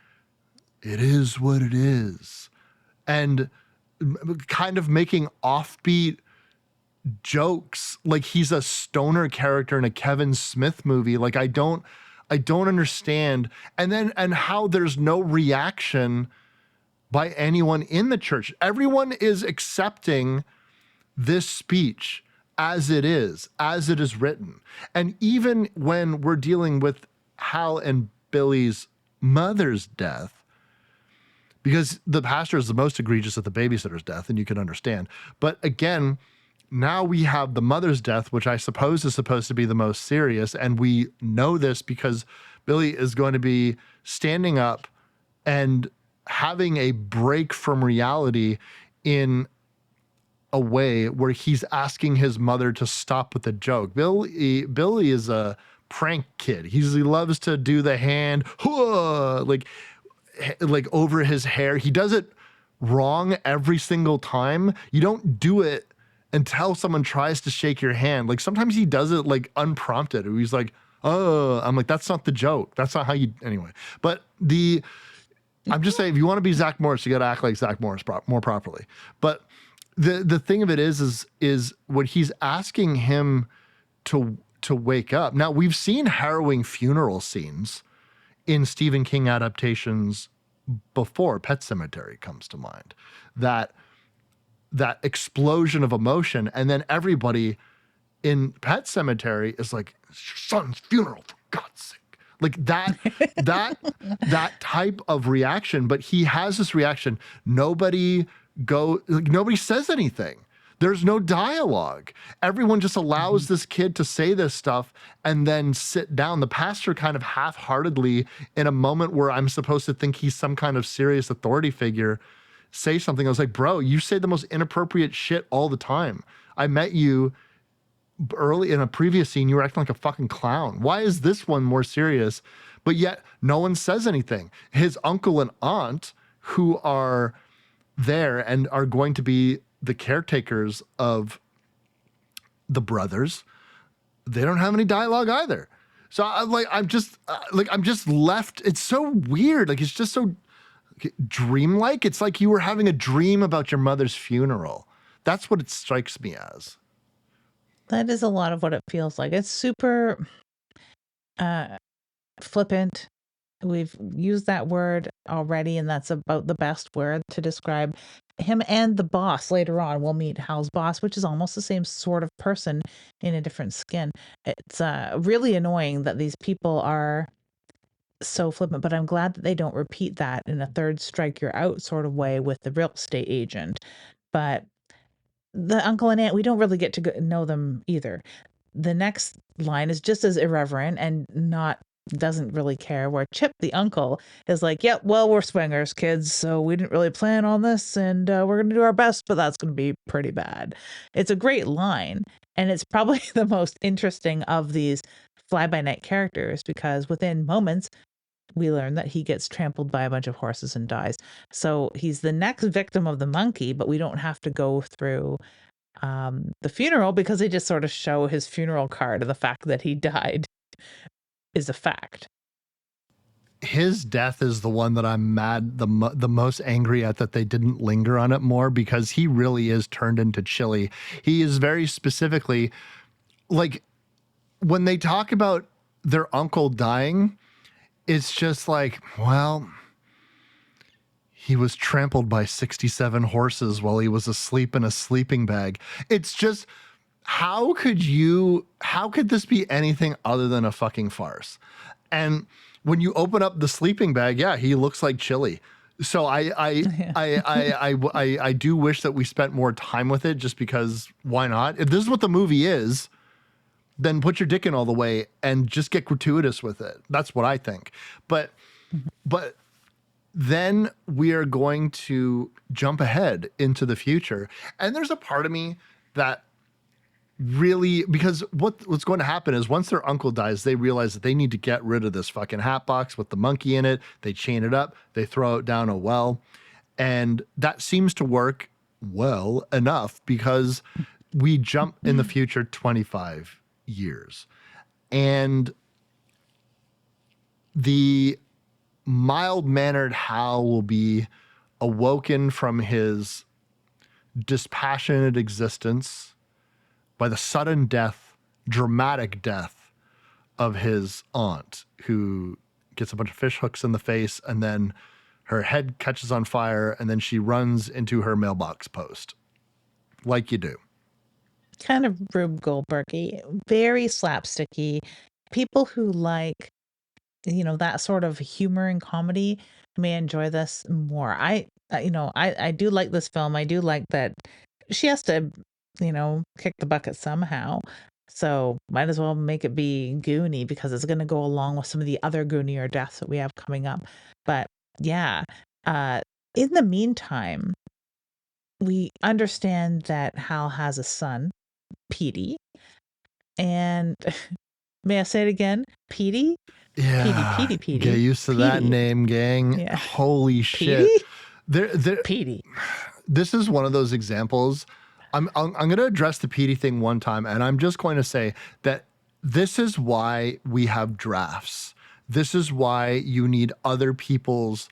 it is what it is. And kind of making offbeat jokes like he's a stoner character in a Kevin Smith movie. Like, I don't understand. And how there's no reaction by anyone in the church. Everyone is accepting this speech as it is written. And even when we're dealing with Hal and Billy's mother's death, because the pastor is the most egregious at the babysitter's death, and you can understand. But again, now we have the mother's death, which I suppose is supposed to be the most serious. And we know this because Billy is going to be standing up and having a break from reality in a way where he's asking his mother to stop with the joke. Billy is a prank kid. He loves to do the hand, like over his hair. He does it wrong every single time. You don't do it until someone tries to shake your hand. Like sometimes he does it like unprompted. He's like, oh, I'm like, that's not the joke. That's not how you, anyway. But I'm just saying, if you want to be Zach Morris, you got to act like Zach Morris more properly. But the thing of it is what he's asking him to wake up. Now, we've seen harrowing funeral scenes in Stephen King adaptations before. Pet Sematary comes to mind. That explosion of emotion, and then everybody in Pet Sematary is like, it's your son's funeral, for God's sake. Like that type of reaction, but he has this reaction. Nobody says anything. There's no dialogue. Everyone just allows this kid to say this stuff and then sit down. The pastor kind of half-heartedly, in a moment where I'm supposed to think he's some kind of serious authority figure, say something. I was like, bro, you say the most inappropriate shit all the time. I met you early in a previous scene, you were acting like a fucking clown. Why is this one more serious? But yet no one says anything. His uncle and aunt, who are there and are going to be the caretakers of the brothers, they don't have any dialogue either. So I'm just left. It's so weird. Like, it's just so dreamlike. It's like you were having a dream about your mother's funeral. That's what it strikes me as. That is a lot of what it feels like. It's super flippant. We've used that word already, and that's about the best word to describe him and the boss. Later on, we'll meet Hal's boss, which is almost the same sort of person in a different skin. It's really annoying that these people are so flippant, but I'm glad that they don't repeat that in a third strike you're out sort of way with the real estate agent. But the uncle and aunt, we don't really get to know them either. The next line is just as irreverent and doesn't really care, where Chip, the uncle, is like, yep, well, we're swingers, kids, so we didn't really plan on this, and we're going to do our best, but that's going to be pretty bad. It's a great line, and it's probably the most interesting of these fly-by-night characters, because within moments, we learn that he gets trampled by a bunch of horses and dies. So he's the next victim of the monkey, but we don't have to go through the funeral, because they just sort of show his funeral card, and the fact that he died is a fact. His death is the one that I'm the most angry at, that they didn't linger on it more, because he really is turned into chili. He is very specifically, like, when they talk about their uncle dying, it's just like, well, he was trampled by 67 horses while he was asleep in a sleeping bag. It's just, how could this be anything other than a fucking farce? And when you open up the sleeping bag, yeah, he looks like chili. So I do wish that we spent more time with it, just because why not? If this is what the movie is, then put your dick in all the way and just get gratuitous with it. That's what I think. But then we are going to jump ahead into the future. And there's a part of me that really, because what's going to happen is, once their uncle dies, they realize that they need to get rid of this fucking hat box with the monkey in it. They chain it up, they throw it down a well. And that seems to work well enough, because we jump in the future 25 years. And the mild-mannered Hal will be awoken from his dispassionate existence by the sudden death, dramatic death of his aunt, who gets a bunch of fish hooks in the face, and then her head catches on fire, and then she runs into her mailbox post, like you do. Kind of Rube Goldberg-y, very slapsticky. People who like, that sort of humor and comedy may enjoy this more. I do like this film. I do like that she has to, kick the bucket somehow. So might as well make it be Goonie, because it's going to go along with some of the other Goonier deaths that we have coming up. But yeah, in the meantime, we understand that Hal has a son, Petey, and May I say it again? Petey? Yeah, get Petey. used to that Petey. name, gang. Yeah. Holy Petey? shit. There, Petey. this is one of those examples. I'm going to address the PD thing one time, and I'm just going to say that this is why we have drafts. This is why you need other people's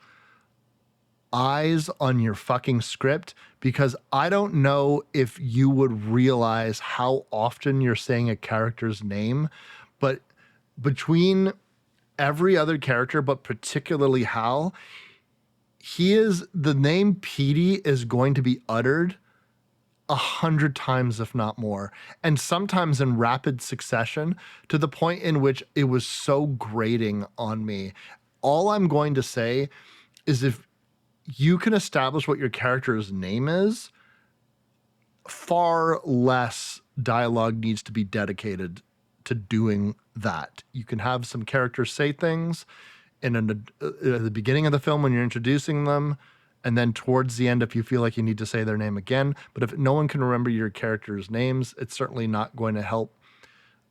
eyes on your fucking script, because I don't know if you would realize how often you're saying a character's name, but between every other character, but particularly Hal, the name Petey is going to be uttered 100 times, if not more, and sometimes in rapid succession, to the point in which it was so grating on me. All I'm going to say is, if you can establish what your character's name is, far less dialogue needs to be dedicated to doing that. You can have some characters say things at the beginning of the film when you're introducing them, and then towards the end if you feel like you need to say their name again. But if no one can remember your characters' names, it's certainly not going to help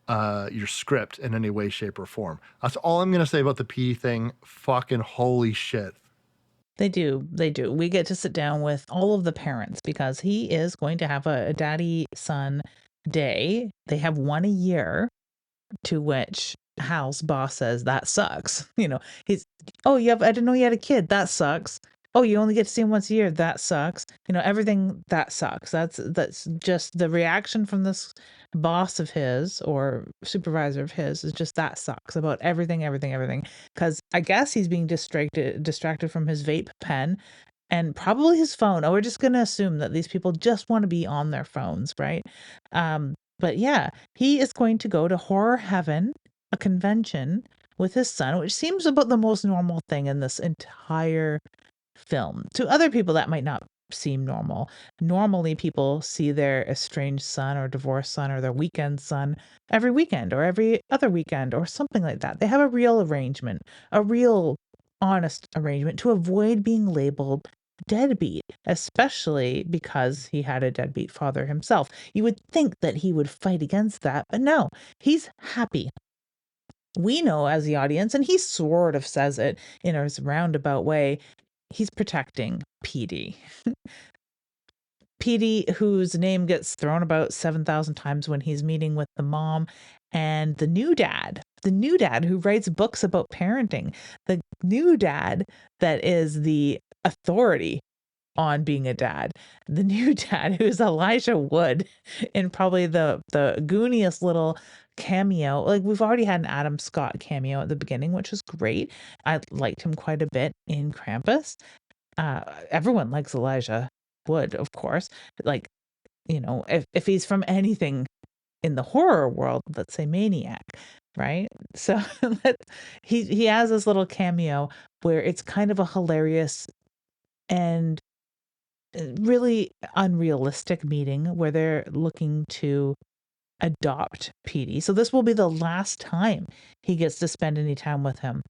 your script in any way, shape, or form. That's all I'm going to say about the P thing. Fucking holy shit. They do. They do. We get to sit down with all of the parents because he is going to have a daddy son day. They have one a year, to which Hal's boss says, that sucks. Oh, I didn't know you had a kid. That sucks. Oh, you only get to see him once a year. That sucks. Everything that sucks. That's just the reaction from this boss of his or supervisor of his is just that sucks about everything. Because I guess he's being distracted from his vape pen and probably his phone. Oh, we're just going to assume that these people just want to be on their phones, right? But yeah, he is going to go to Horror Heaven, a convention, with his son, which seems about the most normal thing in this entire film. To other people, that might not seem normal. Normally, people see their estranged son or divorced son or their weekend son every weekend or every other weekend or something like that. They have a real arrangement, a real honest arrangement to avoid being labeled deadbeat, especially because he had a deadbeat father himself. You would think that he would fight against that, but no, he's happy. We know as the audience, and he sort of says it in a roundabout way, he's protecting Petey. Petey, whose name gets thrown about 7,000 times when he's meeting with the mom, and the new dad who writes books about parenting, the new dad that is the authority on being a dad, the new dad who's Elijah Wood in probably the gooniest little cameo. Like, we've already had an Adam Scott cameo at the beginning, which was great. I liked him quite a bit in Krampus. Everyone likes Elijah Wood, of course. Like, if he's from anything in the horror world, let's say Maniac, right? So he has this little cameo where it's kind of a hilarious and really unrealistic meeting where they're looking to adopt Petey. So this will be the last time he gets to spend any time with him.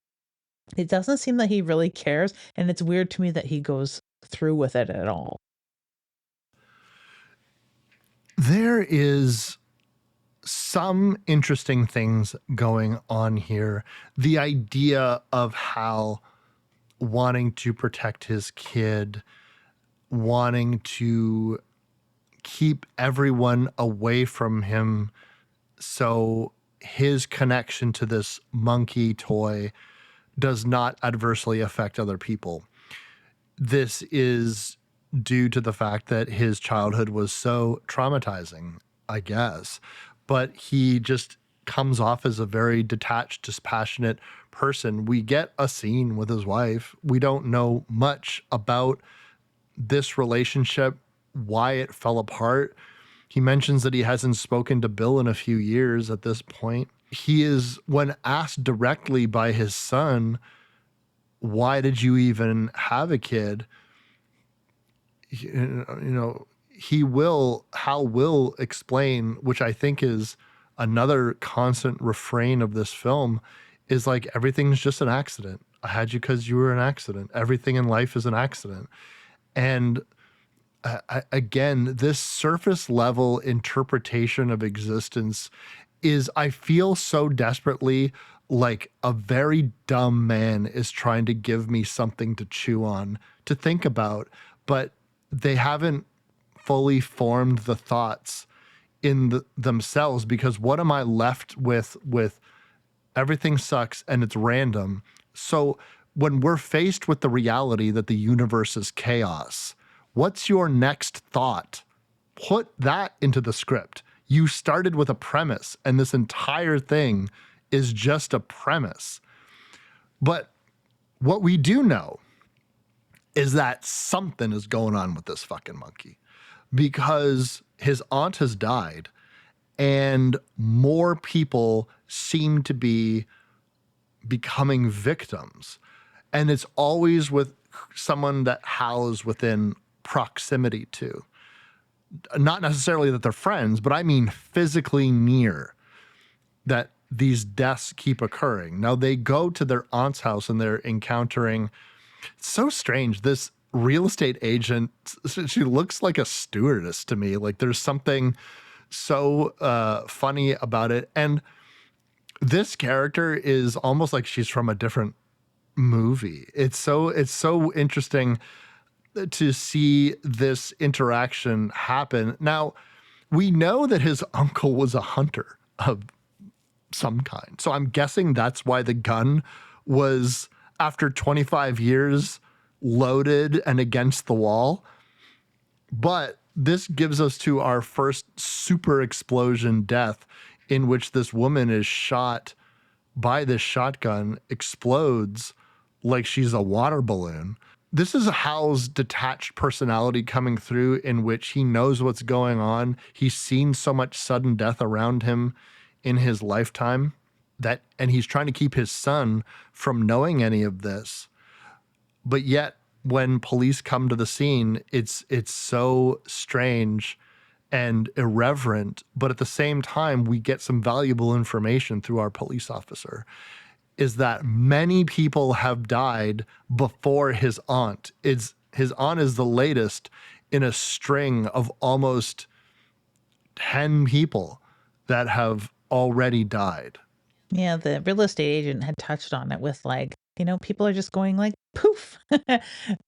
It doesn't seem that he really cares, and it's weird to me that he goes through with it at all. There is some interesting things going on here. The idea of Hal wanting to protect his kid, wanting to keep everyone away from him so his connection to this monkey toy does not adversely affect other people. This is due to the fact that his childhood was so traumatizing, I guess. But he just comes off as a very detached, dispassionate person. We get a scene with his wife. We don't know much about this relationship, why it fell apart. He mentions that he hasn't spoken to Bill in a few years at this point. He is, when asked directly by his son, why did you even have a kid? Hal will explain, which I think is another constant refrain of this film, is like, everything's just an accident. I had you because you were an accident. Everything in life is an accident. And again, this surface level interpretation of existence is I feel so desperately like a very dumb man is trying to give me something to chew on, to think about, but they haven't fully formed the thoughts in themselves, because what am I left with everything sucks and it's random. So when we're faced with the reality that the universe is chaos, what's your next thought? Put that into the script. You started with a premise, and this entire thing is just a premise. But what we do know is that something is going on with this fucking monkey, because his aunt has died and more people seem to be becoming victims. And it's always with someone that Hal is within proximity to. Not necessarily that they're friends, but I mean physically near, that these deaths keep occurring. Now they go to their aunt's house and they're encountering, it's so strange, this real estate agent, she looks like a stewardess to me. Like there's something so funny about it. And this character is almost like she's from a different movie. It's so interesting to see this interaction happen. Now, we know that his uncle was a hunter of some kind. So I'm guessing that's why the gun was, after 25 years, loaded and against the wall. But this gives us to our first super explosion death, in which this woman is shot by this shotgun, explodes like she's a water balloon. This is Hal's detached personality coming through, in which he knows what's going on. He's seen so much sudden death around him in his lifetime, and he's trying to keep his son from knowing any of this. But yet when police come to the scene, it's so strange and irreverent, but at the same time, we get some valuable information through our police officer, is that many people have died before his aunt. His aunt is the latest in a string of almost 10 people that have already died. Yeah, the real estate agent had touched on it with like, people are just going like poof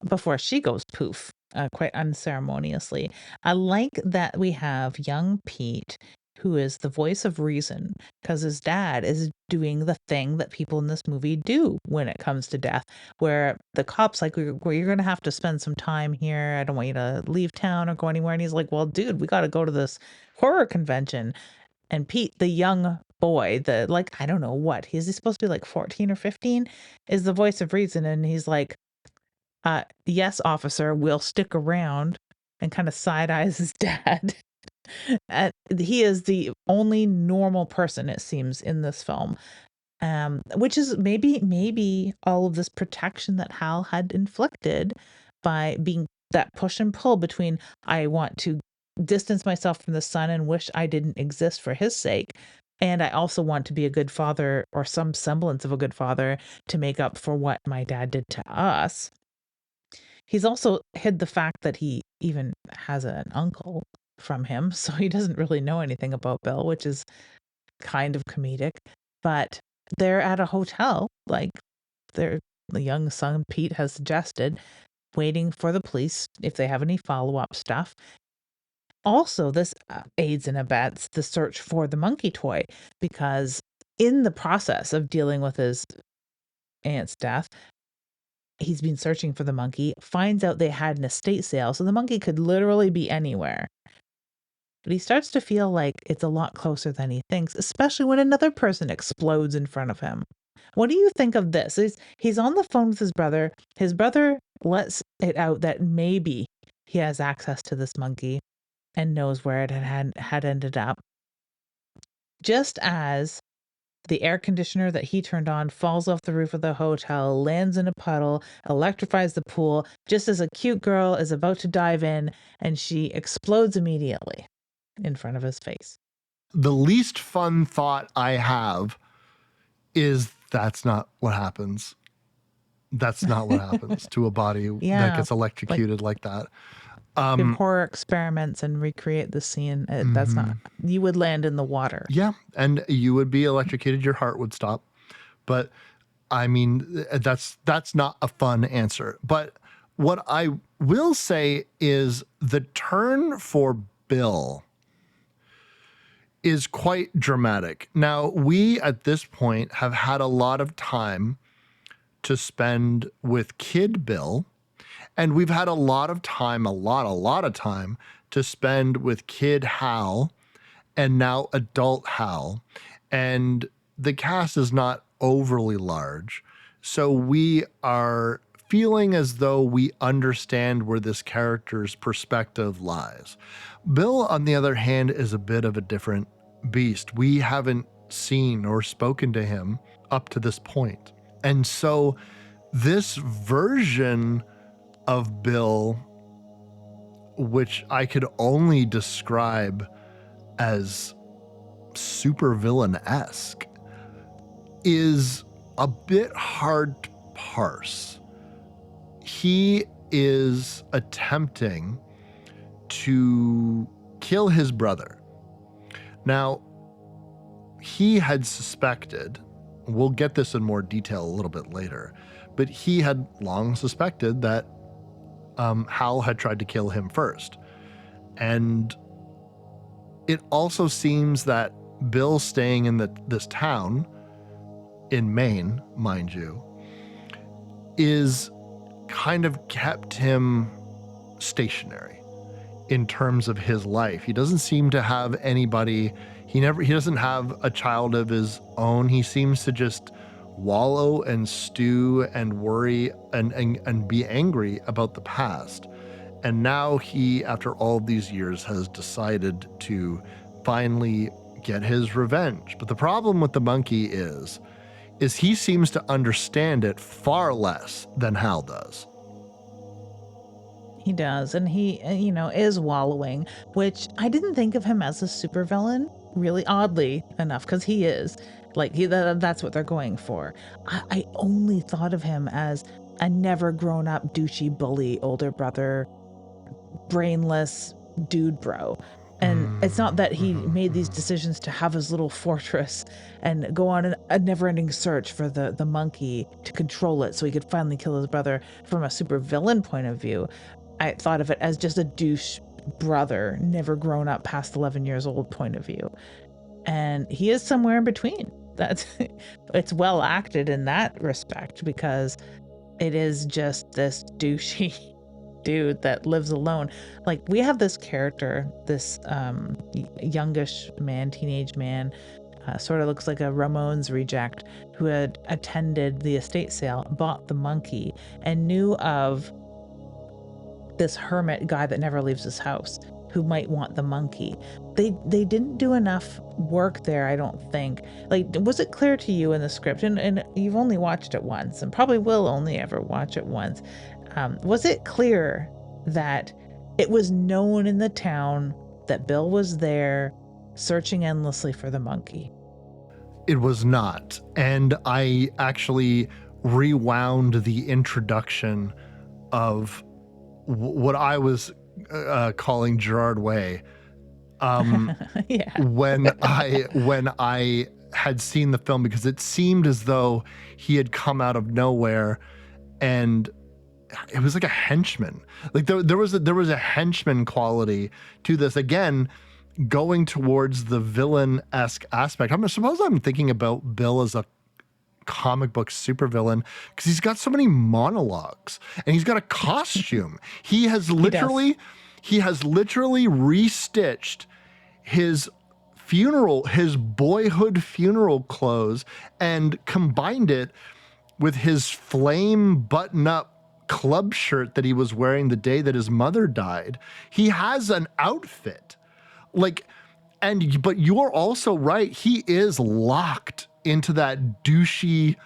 before she goes poof, quite unceremoniously. I like that we have young Pete, who is the voice of reason, because his dad is doing the thing that people in this movie do when it comes to death, where the cops like, well, you're going to have to spend some time here. I don't want you to leave town or go anywhere. And he's like, well, dude, we got to go to this horror convention. And Pete, the young boy, I don't know what, is he supposed to be like 14 or 15, is the voice of reason. And he's like, yes, officer, we'll stick around, and kind of side eyes his dad. He is the only normal person, it seems, in this film. Which is maybe all of this protection that Hal had inflicted by being that push and pull between, I want to distance myself from the son and wish I didn't exist for his sake, and I also want to be a good father, or some semblance of a good father, to make up for what my dad did to us. He's also hid the fact that he even has an uncle from him, so he doesn't really know anything about Bill, which is kind of comedic. But they're at a hotel, like the young son Pete has suggested, waiting for the police if they have any follow-up stuff. Also, this aids and abets the search for the monkey toy, because in the process of dealing with his aunt's death, he's been searching for the monkey, finds out they had an estate sale, so the monkey could literally be anywhere. But he starts to feel like it's a lot closer than he thinks, especially when another person explodes in front of him. What do you think of this? He's on the phone with his brother. His brother lets it out that maybe he has access to this monkey and knows where it had ended up. Just as the air conditioner that he turned on falls off the roof of the hotel, lands in a puddle, electrifies the pool, just as a cute girl is about to dive in, and she explodes immediately in front of his face. The least fun thought I have is, that's not what happens. That's not what happens to a body that Yeah, gets electrocuted like that. If horror experiments and recreate the scene, that's not, you would land in the water. Yeah, and you would be electrocuted, your heart would stop. But I mean, that's not a fun answer. But what I will say is the turn for Bill is quite dramatic. Now, we at this point have had a lot of time to spend with Kid Bill, and we've had a lot of time, a lot of time to spend with Kid Hal and now adult Hal. And the cast is not overly large. So we are feeling as though we understand where this character's perspective lies. Bill, on the other hand, is a bit of a different beast. We haven't seen or spoken to him up to this point. And so this version of Bill, which I could only describe as supervillain-esque, is a bit hard to parse. He is attempting to kill his brother. Now, he had suspected, we'll get this in more detail a little bit later, but he had long suspected that Hal had tried to kill him first. And it also seems that Bill staying in this town, in Maine, mind you, is kind of kept him stationary in terms of his life. He doesn't seem to have anybody. He doesn't have a child of his own. He seems to just wallow and stew and worry and be angry about the past. And now he, after all these years, has decided to finally get his revenge. But the problem with the monkey is he seems to understand it far less than Hal does. He does, and he, is wallowing, which I didn't think of him as a supervillain, really, oddly enough, because he is. Like, that's what they're going for. I only thought of him as a never grown up douchey bully older brother, brainless dude bro. And it's not that he made these decisions to have his little fortress and go on a never-ending search for the monkey to control it so he could finally kill his brother. From a super villain point of view, I thought of it as just a douche brother, never grown up past 11 years old point of view. And he is somewhere in between. It's well acted in that respect, because it is just this douchey dude that lives alone. Like, we have this character, this youngish man, teenage man, sort of looks like a Ramones reject, who had attended the estate sale, bought the monkey, and knew of this hermit guy that never leaves his house who might want the monkey. They didn't do enough work there, I don't think. Like, was it clear to you in the script, and you've only watched it once and probably will only ever watch it once, was it clear that it was known in the town that Bill was there searching endlessly for the monkey? It was not. And I actually rewound the introduction of what I was calling Gerard Way Yeah. when I had seen the film, because it seemed as though he had come out of nowhere, and it was like a henchman. Like there was a henchman quality to this. Again, going towards the villain-esque aspect. I suppose I'm thinking about Bill as a comic book supervillain because he's got so many monologues and he's got a costume. He has literally restitched his boyhood funeral clothes and combined it with his flame button-up club shirt that he was wearing the day that his mother died. He has an outfit. But you're also right. He is locked into that douchey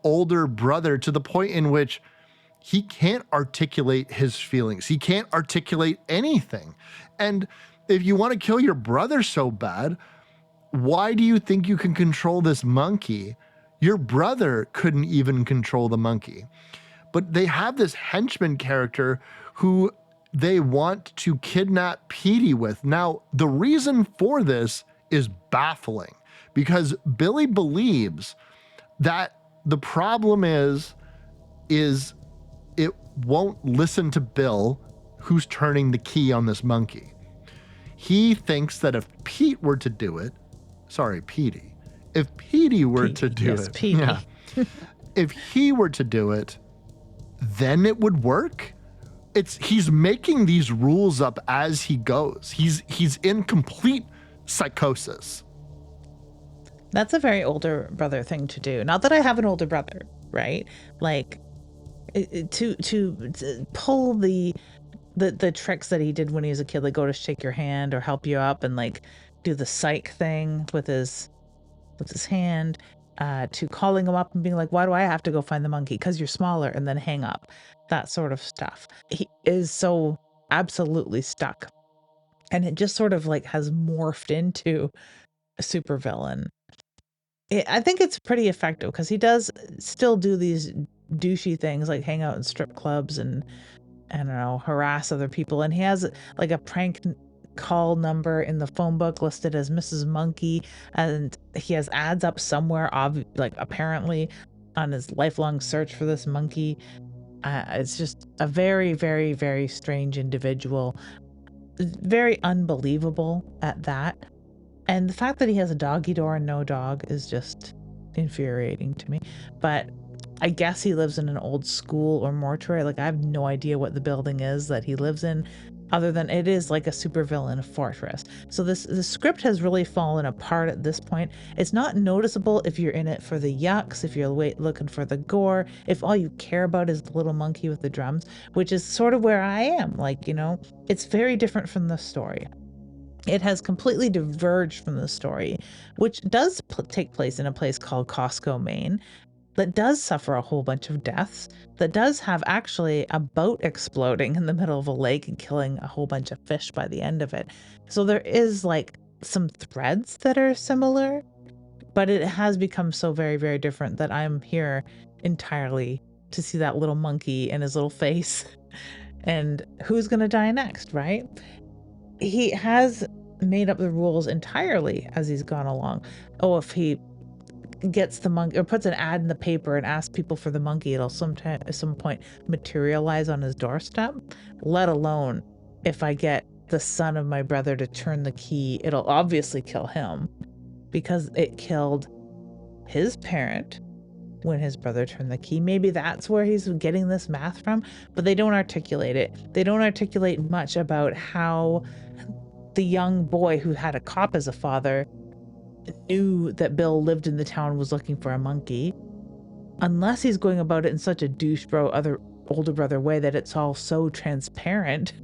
older brother to the point in which he can't articulate his feelings. He can't articulate anything. And if you want to kill your brother so bad, why do you think you can control this monkey? Your brother couldn't even control the monkey. But they have this henchman character who they want to kidnap Petey with. Now, the reason for this is baffling because Billy believes that the problem is it won't listen to Bill, who's turning the key on this monkey. He thinks that if Pete were to do it, Petey, if Petey were to do it, Petey. yeah, if he were to do it, then it would work. He's making these rules up as he goes. He's in complete psychosis. That's a very older brother thing to do. Not that I have an older brother, right? Like to pull the tricks that he did when he was a kid, like go to shake your hand or help you up and like do the psych thing with his hand, to calling him up and being like, why do I have to go find the monkey? Because you're smaller, and then hang up. That sort of stuff. He is so absolutely stuck. And it just sort of like has morphed into a supervillain. I think it's pretty effective because he does still do these douchey things like hang out in strip clubs and I don't know, harass other people. And he has like a prank call number in the phone book listed as Mrs. Monkey, and he has ads up somewhere, like apparently on his lifelong search for this monkey. It's just a very, very, very strange individual, very unbelievable at that. And the fact that he has a doggy door and no dog is just infuriating to me. But I guess he lives in an old school or mortuary. Like, I have no idea what the building is that he lives in, other than it is like a supervillain fortress. So the script has really fallen apart at this point. It's not noticeable if you're in it for the yucks, if you're looking for the gore, if all you care about is the little monkey with the drums, which is sort of where I am. Like, you know, it's very different from the story. It has completely diverged from the story, which does take place in a place called Costco, Maine, that does suffer a whole bunch of deaths, that does have actually a boat exploding in the middle of a lake and killing a whole bunch of fish by the end of it. So there is like some threads that are similar, but it has become so very, very different that I'm here entirely to see that little monkey and his little face and who's going to die next, right? He has made up the rules entirely as he's gone along. Oh, if he gets the monkey or puts an ad in the paper and asks people for the monkey, it'll at some point materialize on his doorstep. Let alone if I get the son of my brother to turn the key, it'll obviously kill him because it killed his parent when his brother turned the key. Maybe that's where he's getting this math from, but they don't articulate it. They don't articulate much about how the young boy who had a cop as a father knew that Bill lived in the town, was looking for a monkey, unless he's going about it in such a douche bro other older brother way that it's all so transparent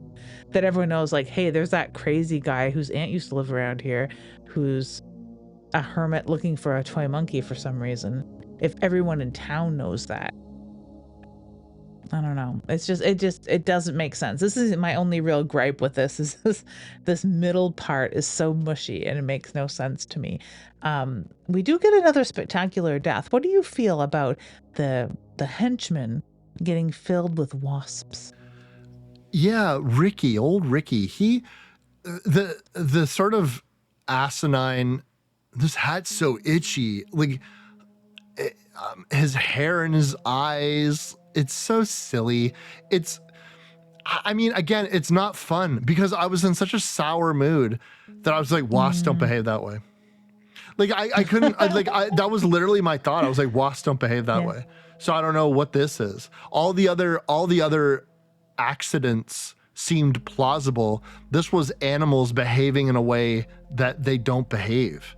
that everyone knows, like, hey, there's that crazy guy whose aunt used to live around here who's a hermit looking for a toy monkey for some reason. If everyone in town knows that, I don't know. It doesn't make sense. This is my only real gripe with this, is this middle part is so mushy and it makes no sense to me. We do get another spectacular death. What do you feel about the henchman getting filled with wasps? Yeah, Ricky, old Ricky. The sort of asinine, this hat's so itchy, like his hair and his eyes. It's so silly. I mean, again, it's not fun because I was in such a sour mood that I was like, wasps don't behave that way. Like I couldn't, that was literally my thought. I was like, wasps don't behave that way. So I don't know what this is. All the other accidents seemed plausible. This was animals behaving in a way that they don't behave.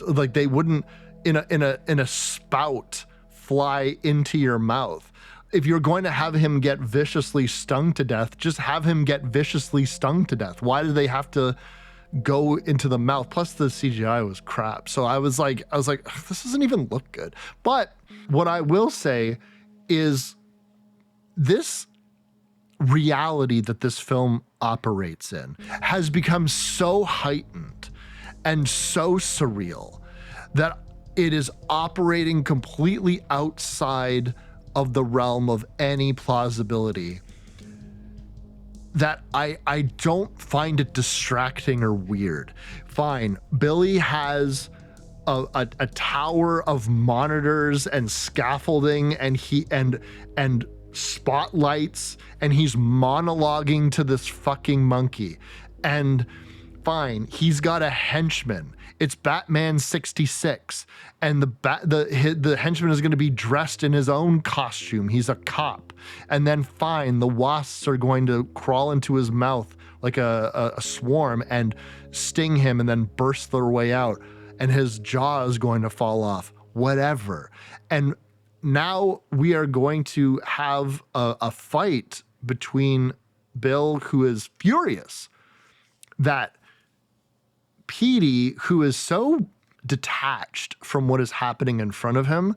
Like they wouldn't in a spout fly into your mouth. If you're going to have him get viciously stung to death, just have him get viciously stung to death. Why do they have to go into the mouth? Plus the CGI was crap. So I was like, this doesn't even look good. But what I will say is this reality that this film operates in has become so heightened and so surreal that it is operating completely outside of the realm of any plausibility. that I don't find it distracting or weird. Fine, Billy has a tower of monitors and scaffolding and spotlights, and he's monologuing to this fucking monkey. And fine, he's got a henchman. It's Batman 66, and the henchman is going to be dressed in his own costume. He's a cop. And then fine, the wasps are going to crawl into his mouth like a swarm and sting him and then burst their way out, and his jaw is going to fall off. Whatever. And now we are going to have a fight between Bill, who is furious that Petey, who is so detached from what is happening in front of him,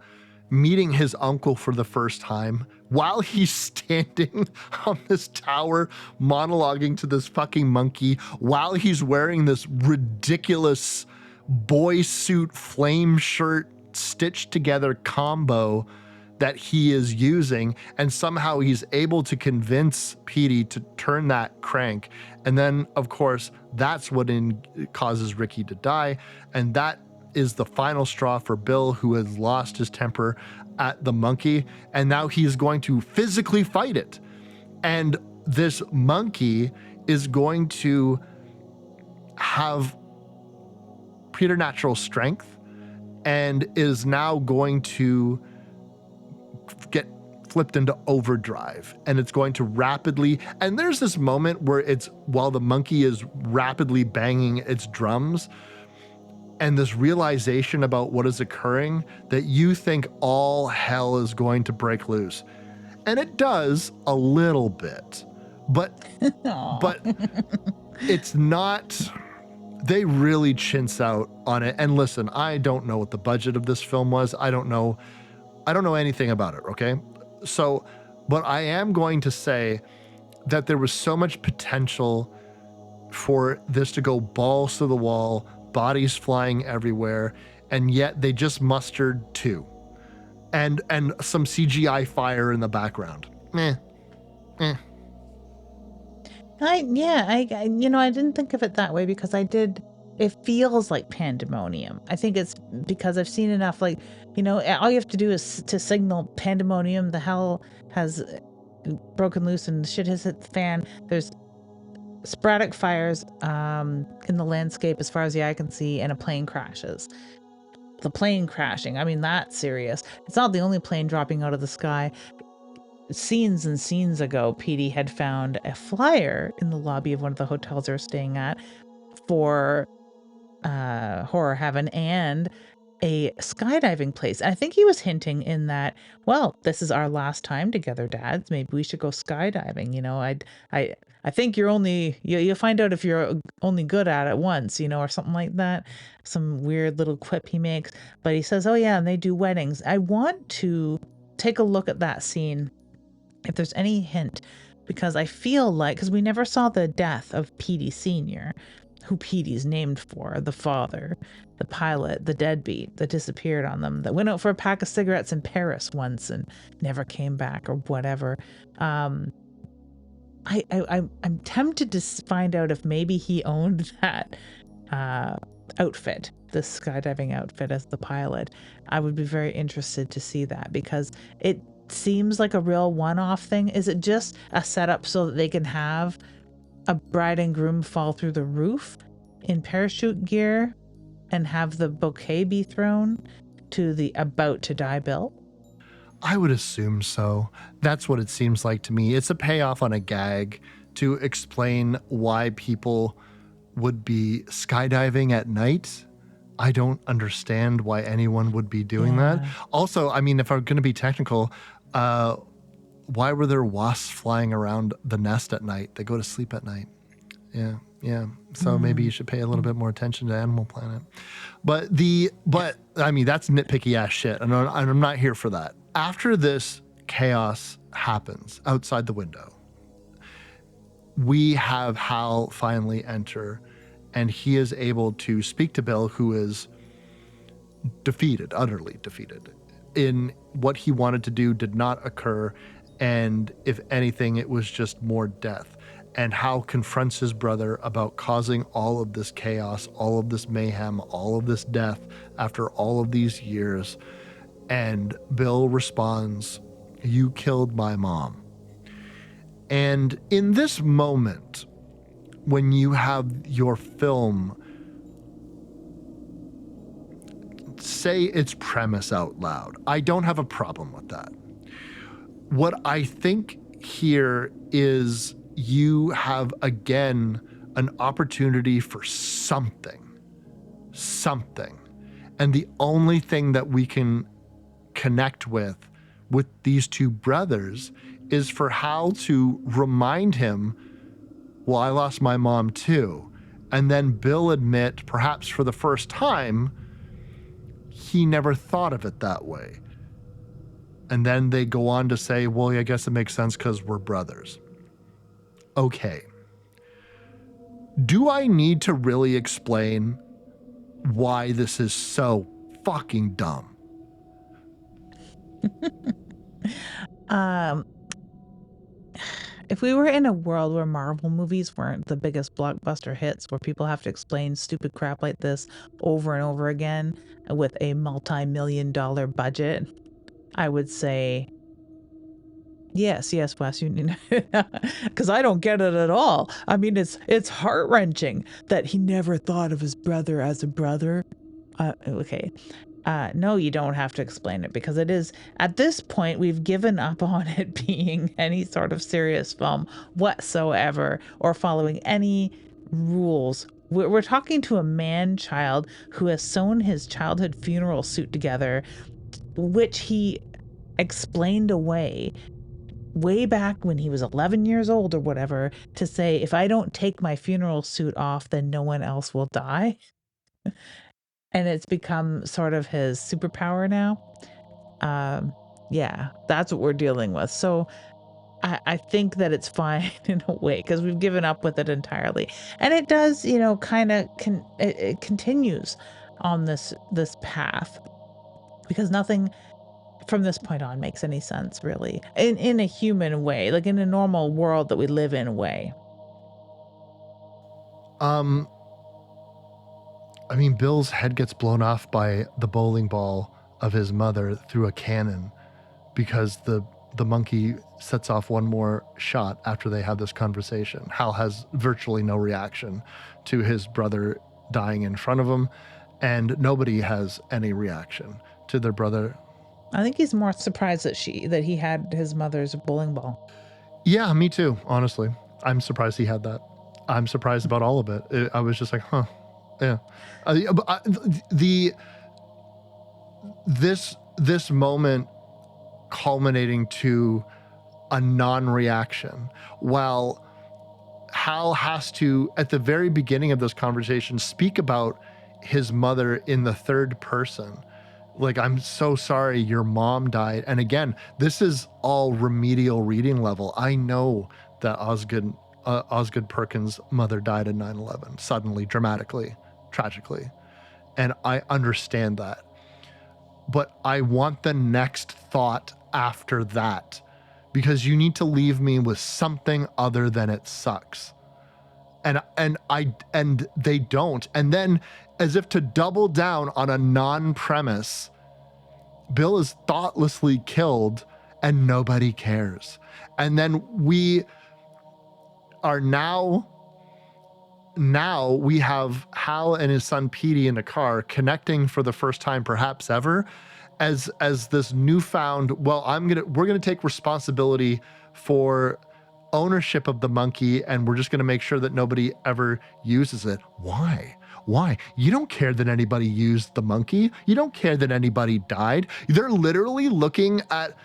meeting his uncle for the first time while he's standing on this tower monologuing to this fucking monkey, while he's wearing this ridiculous boy suit flame shirt stitched together combo that he is using, and somehow he's able to convince Petey to turn that crank. And then, of course, that's what causes Ricky to die, and that is the final straw for Bill, who has lost his temper at the monkey, and now he's going to physically fight it. And this monkey is going to have preternatural strength and is now going to get flipped into overdrive, and it's going to rapidly, and there's this moment where while the monkey is rapidly banging its drums, and this realization about what is occurring, that you think all hell is going to break loose. And it does a little bit, but it's not, they really chintz out on it. And listen, I don't know what the budget of this film was. I don't know anything about it, okay? So, but I am going to say that there was so much potential for this to go balls to the wall, bodies flying everywhere, and yet they just mustered 2. And some CGI fire in the background. I didn't think of it that way, because it feels like pandemonium. I think it's because I've seen enough, all you have to do is to signal pandemonium, the hell has broken loose and shit has hit the fan. There's sporadic fires in the landscape as far as the eye can see, and a plane crashes. The plane crashing, I mean, that's serious. It's not the only plane dropping out of the sky. Scenes and scenes ago, Petey had found a flyer in the lobby of one of the hotels they were staying at for Horror Heaven and a skydiving place. I think he was hinting in that, well, this is our last time together, dads. Maybe we should go skydiving. I think you'll find out if you're only good at it once, or something like that. Some weird little quip he makes. But he says, oh yeah, and they do weddings. I want to take a look at that scene, if there's any hint, because I feel like, because we never saw the death of Petey Sr., who Petey's named for, the father, the pilot, the deadbeat that disappeared on them, that went out for a pack of cigarettes in Paris once and never came back or whatever. I'm tempted to find out if maybe he owned that outfit, the skydiving outfit as the pilot. I would be very interested to see that, because it seems like a real one-off thing. Is it just a setup so that they can have a bride and groom fall through the roof in parachute gear and have the bouquet be thrown to the about to die Bill? I would assume so. That's what it seems like to me. It's a payoff on a gag to explain why people would be skydiving at night. I don't understand why anyone would be doing that. Also, I mean, if I'm going to be technical, why were there wasps flying around the nest at night? They go to sleep at night. Yeah. So maybe you should pay a little bit more attention to Animal Planet. But I mean, that's nitpicky ass shit, and I'm not here for that. After this chaos happens outside the window, we have Hal finally enter, and he is able to speak to Bill, who is defeated, utterly defeated. In what he wanted to do did not occur, and if anything, it was just more death. and Hal confronts his brother about causing all of this chaos, all of this mayhem, all of this death after all of these years. And Bill responds, "You killed my mom." And in this moment, when you have your film say its premise out loud, I don't have a problem with that. What I think here is you have, again, an opportunity for something. And the only thing that we can connect with these two brothers is for Hal to remind him, well, I lost my mom too. And then Bill admit, perhaps for the first time, he never thought of it that way. And then they go on to say, well, I guess it makes sense because we're brothers. Okay. Do I need to really explain why this is so fucking dumb? If we were in a world where Marvel movies weren't the biggest blockbuster hits, where people have to explain stupid crap like this over and over again with a multi-million-dollar budget, I would say, yes, Wes, you need, because I don't get it at all. I mean, it's heart-wrenching that he never thought of his brother as a brother. Okay. No, you don't have to explain it, because it is, at this point, we've given up on it being any sort of serious film whatsoever or following any rules. We're talking to a man-child who has sewn his childhood funeral suit together, which he explained away way back when he was 11 years old or whatever, to say, if I don't take my funeral suit off, then no one else will die. And it's become sort of his superpower now. Yeah, that's what we're dealing with. So I think that it's fine in a way, because we've given up with it entirely. And it does, kind of it continues on this path, because nothing from this point on makes any sense, really, in a human way, like in a normal world that we live in way. I mean, Bill's head gets blown off by the bowling ball of his mother through a cannon because the monkey sets off one more shot after they have this conversation. Hal has virtually no reaction to his brother dying in front of him, and nobody has any reaction to their brother. I think he's more surprised that he had his mother's bowling ball. Yeah, me too, honestly. I'm surprised he had that. I'm surprised about all of it. I was just like, huh. Yeah. This moment culminating to a non-reaction, while Hal has to, at the very beginning of this conversation, speak about his mother in the third person. Like, I'm so sorry your mom died. And again, this is all remedial reading level. I know that Osgood Perkins' mother died in 9/11, suddenly, dramatically, tragically. And I understand that. But I want the next thought after that, because you need to leave me with something other than it sucks. And they don't. And then, as if to double down on a non-premise, Bill is thoughtlessly killed and nobody cares. And then we are now we have Hal and his son Petey in a car connecting for the first time perhaps ever as this newfound, well, we're gonna take responsibility for ownership of the monkey, and we're just gonna make sure that nobody ever uses it. Why? You don't care that anybody used the monkey. You don't care that anybody died. They're literally looking at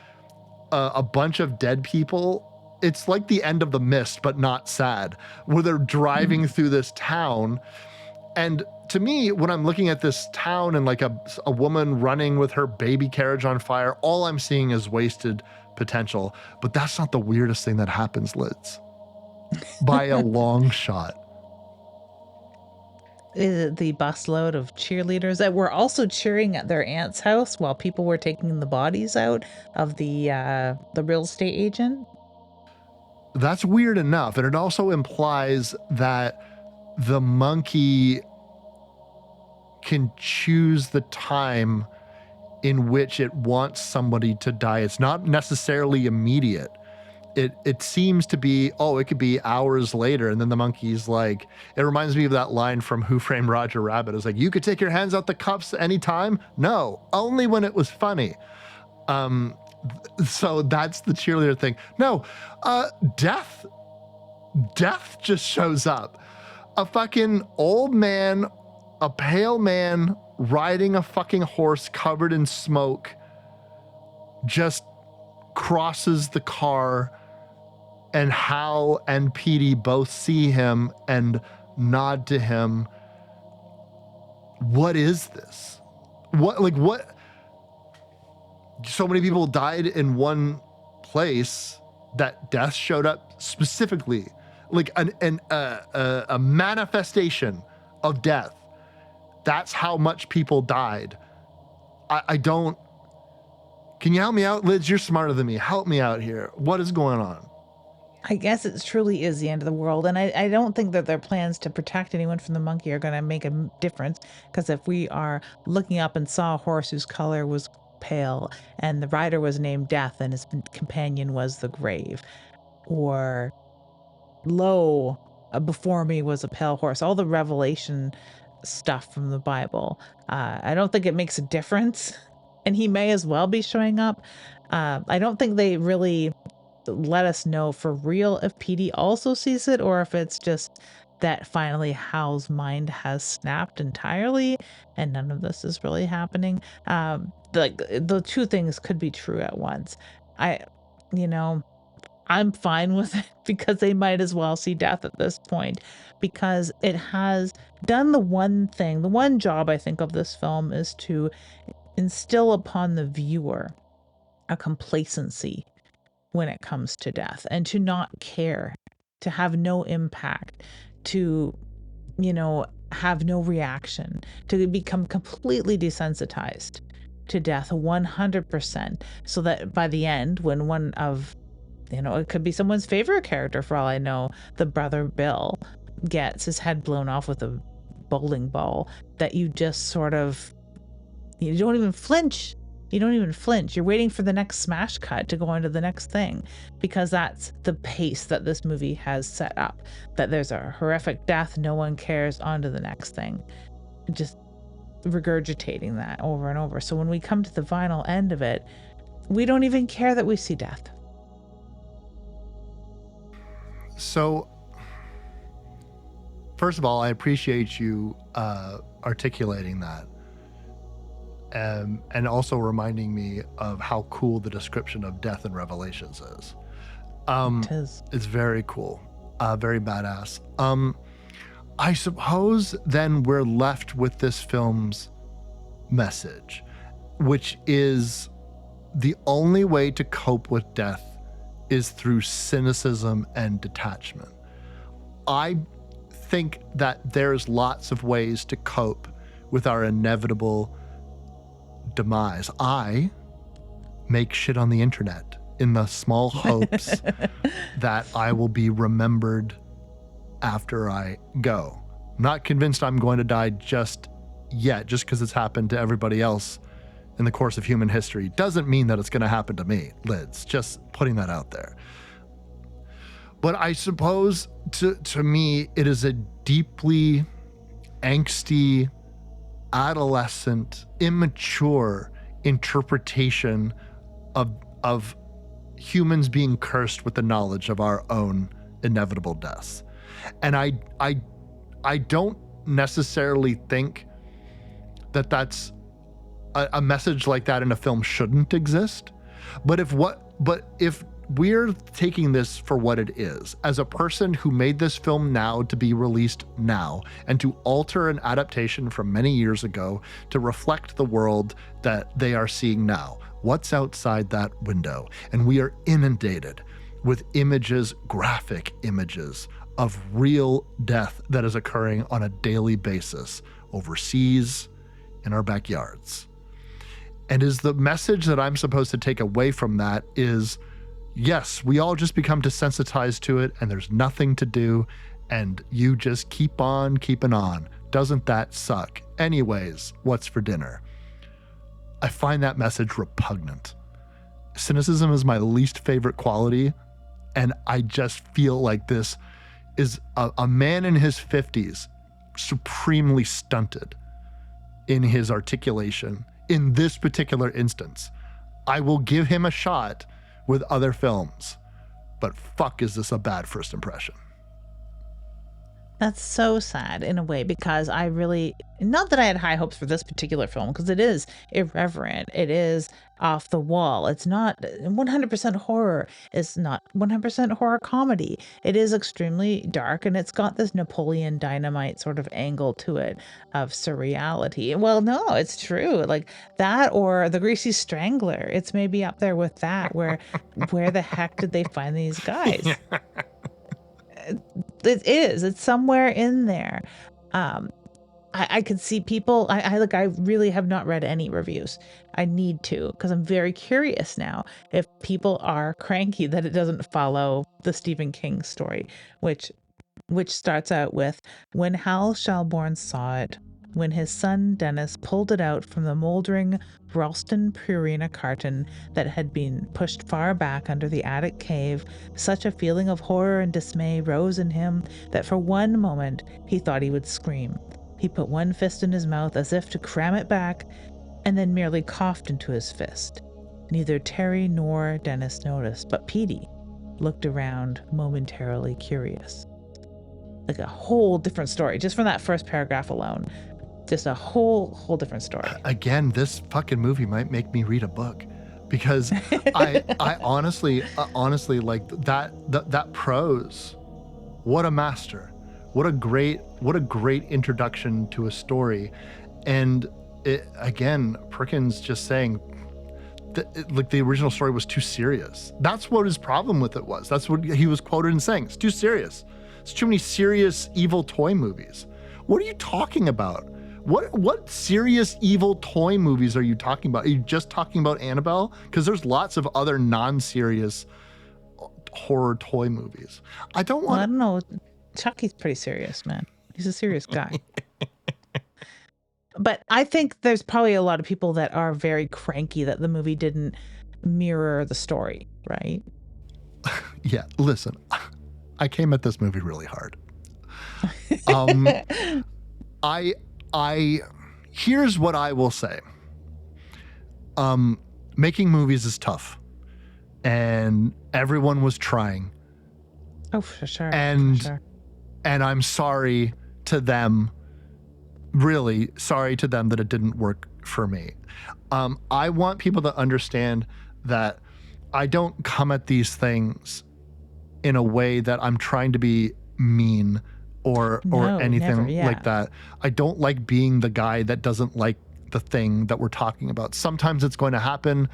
a bunch of dead people. It's like the end of The Mist, but not sad, where they're driving through this town. And to me, when I'm looking at this town and like a woman running with her baby carriage on fire, all I'm seeing is wasted potential. But that's not the weirdest thing that happens, Liz. By a long shot. Is it the busload of cheerleaders that were also cheering at their aunt's house while people were taking the bodies out of the real estate agent? That's weird enough. And it also implies that the monkey can choose the time in which it wants somebody to die. It's not necessarily immediate. It seems to be, it could be hours later. And then the monkey's like, it reminds me of that line from Who Framed Roger Rabbit. It's like, you could take your hands out the cuffs anytime? No, only when it was funny. So that's the cheerleader thing. No, death just shows up. A fucking old man, a pale man riding a fucking horse covered in smoke just crosses the car, and Hal and Petey both see him and nod to him. What is this? What? So many people died in one place that death showed up specifically, like a manifestation of death. That's how much people died. I don't. Can you help me out, Liz? You're smarter than me. Help me out here. What is going on? I guess it truly is the end of the world. And I don't think that their plans to protect anyone from the monkey are going to make a difference. Because if we are looking up and saw a horse whose color was pale and the rider was named Death and his companion was the grave, or lo, before me was a pale horse, all the Revelation stuff from the Bible, I don't think it makes a difference. And he may as well be showing up. I don't think they really let us know for real if Petey also sees it, or if it's just that finally Hal's mind has snapped entirely and none of this is really happening. The two things could be true at once. I'm fine with it because they might as well see death at this point, because it has done the one thing. The one job I think of this film is to instill upon the viewer a complacency when it comes to death, and to not care, to have no impact, to, have no reaction, to become completely desensitized to death 100%. So that by the end, when one of, it could be someone's favorite character for all I know, the brother Bill gets his head blown off with a bowling ball, that you just sort of, you don't even flinch. You're waiting for the next smash cut to go on to the next thing, because that's the pace that this movie has set up. That there's a horrific death, no one cares, on to the next thing. Just regurgitating that over and over. So when we come to the final end of it, we don't even care that we see death. So, first of all, I appreciate you articulating that. And also reminding me of how cool the description of death in Revelations is. It is. It's very cool, very badass. I suppose then we're left with this film's message, which is the only way to cope with death is through cynicism and detachment. I think that there's lots of ways to cope with our inevitable demise. I make shit on the internet in the small hopes that I will be remembered after I go. I'm not convinced I'm going to die just yet, just because it's happened to everybody else in the course of human history doesn't mean that it's going to happen to me, Liz. Just putting that out there. But I suppose to me, it is a deeply angsty, adolescent, immature interpretation of humans being cursed with the knowledge of our own inevitable deaths. And I don't necessarily think that that's a message like that in a film shouldn't exist. But if we're taking this for what it is, as a person who made this film now to be released now, and to alter an adaptation from many years ago to reflect the world that they are seeing now, what's outside that window? And we are inundated with images, graphic images of real death that is occurring on a daily basis overseas, in our backyards. And is the message that I'm supposed to take away from that is, yes, we all just become desensitized to it and there's nothing to do and you just keep on keeping on. Doesn't that suck? Anyways, what's for dinner? I find that message repugnant. Cynicism is my least favorite quality, and I just feel like this is a man in his 50s, supremely stunted in his articulation. In this particular instance, I will give him a shot with other films, but fuck, is this a bad first impression? That's so sad in a way, because I really, not that I had high hopes for this particular film, because it is irreverent, it is off the wall, it's not 100% horror, it's not 100% horror comedy, it is extremely dark, and it's got this Napoleon Dynamite sort of angle to it of surreality. Well, no, it's true, like that or The Greasy Strangler, it's maybe up there with that, where the heck did they find these guys? It's somewhere in there. I could see people, I really have not read any reviews. I need to, because I'm very curious now if people are cranky that it doesn't follow the Stephen King story, which starts out with, when Hal Shelbourne saw it, when his son Dennis pulled it out from the moldering Ralston Purina carton that had been pushed far back under the attic cave, such a feeling of horror and dismay rose in him that for one moment he thought he would scream. He put one fist in his mouth as if to cram it back, and then merely coughed into his fist. Neither Terry nor Dennis noticed, but Petey looked around, momentarily curious. Like a whole different story, just from that first paragraph alone. Just a whole different story. Again, this fucking movie might make me read a book, because I honestly like that prose. What a master! What a great introduction to a story. And it, again, Perkins just saying that, like, the original story was too serious. That's what his problem with it was. That's what he was quoted in saying. It's too serious. It's too many serious evil toy movies. What are you talking about? What serious evil toy movies are you talking about? Are you just talking about Annabelle? Because there's lots of other non-serious horror toy movies. I don't know. Chucky's pretty serious, man. He's a serious guy. But I think there's probably a lot of people that are very cranky that the movie didn't mirror the story, right? Yeah, listen, I came at this movie really hard. Here's what I will say. Making movies is tough, and everyone was trying. Oh, for sure. And I'm sorry to them, really sorry to them that it didn't work for me. I want people to understand that I don't come at these things in a way that I'm trying to be mean or anything like that. I don't like being the guy that doesn't like the thing that we're talking about. Sometimes it's going to happen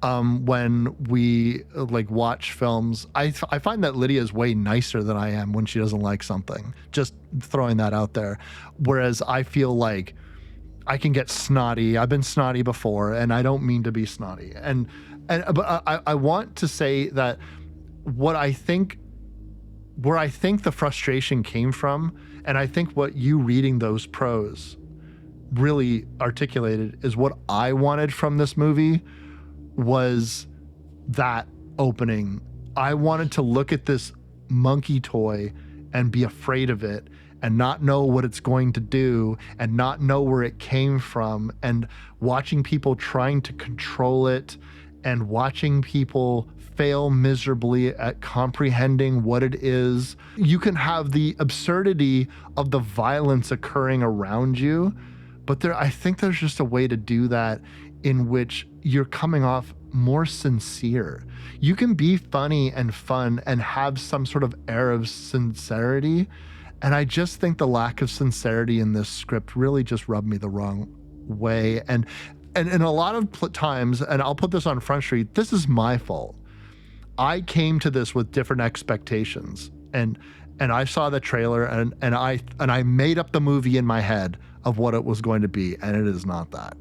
when we like watch films. I find that Lydia is way nicer than I am when she doesn't like something. Just throwing that out there. Whereas I feel like I can get snotty. I've been snotty before, and I don't mean to be snotty. But I want to say that where I think the frustration came from, and I think what you reading those prose really articulated, is what I wanted from this movie was that opening. I wanted to look at this monkey toy and be afraid of it and not know what it's going to do and not know where it came from, and watching people trying to control it and watching people fail miserably at comprehending what it is. You can have the absurdity of the violence occurring around you, but I think there's just a way to do that in which you're coming off more sincere. You can be funny and fun and have some sort of air of sincerity. And I just think the lack of sincerity in this script really just rubbed me the wrong way. And in a lot of times, and I'll put this on Front Street, this is my fault. I came to this with different expectations, and I saw the trailer and I made up the movie in my head of what it was going to be, and it is not that.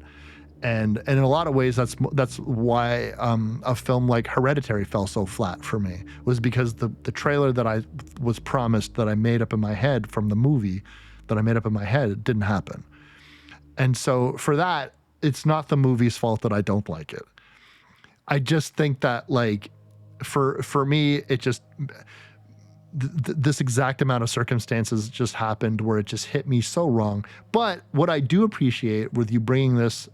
And in a lot of ways, that's why a film like Hereditary fell so flat for me, was because the trailer that I was promised, that I made up in my head from the movie, that I made up in my head, it didn't happen. And so for that, it's not the movie's fault that I don't like it. I just think that, like, for me, it just this exact amount of circumstances just happened where it just hit me so wrong. But what I do appreciate with you bringing this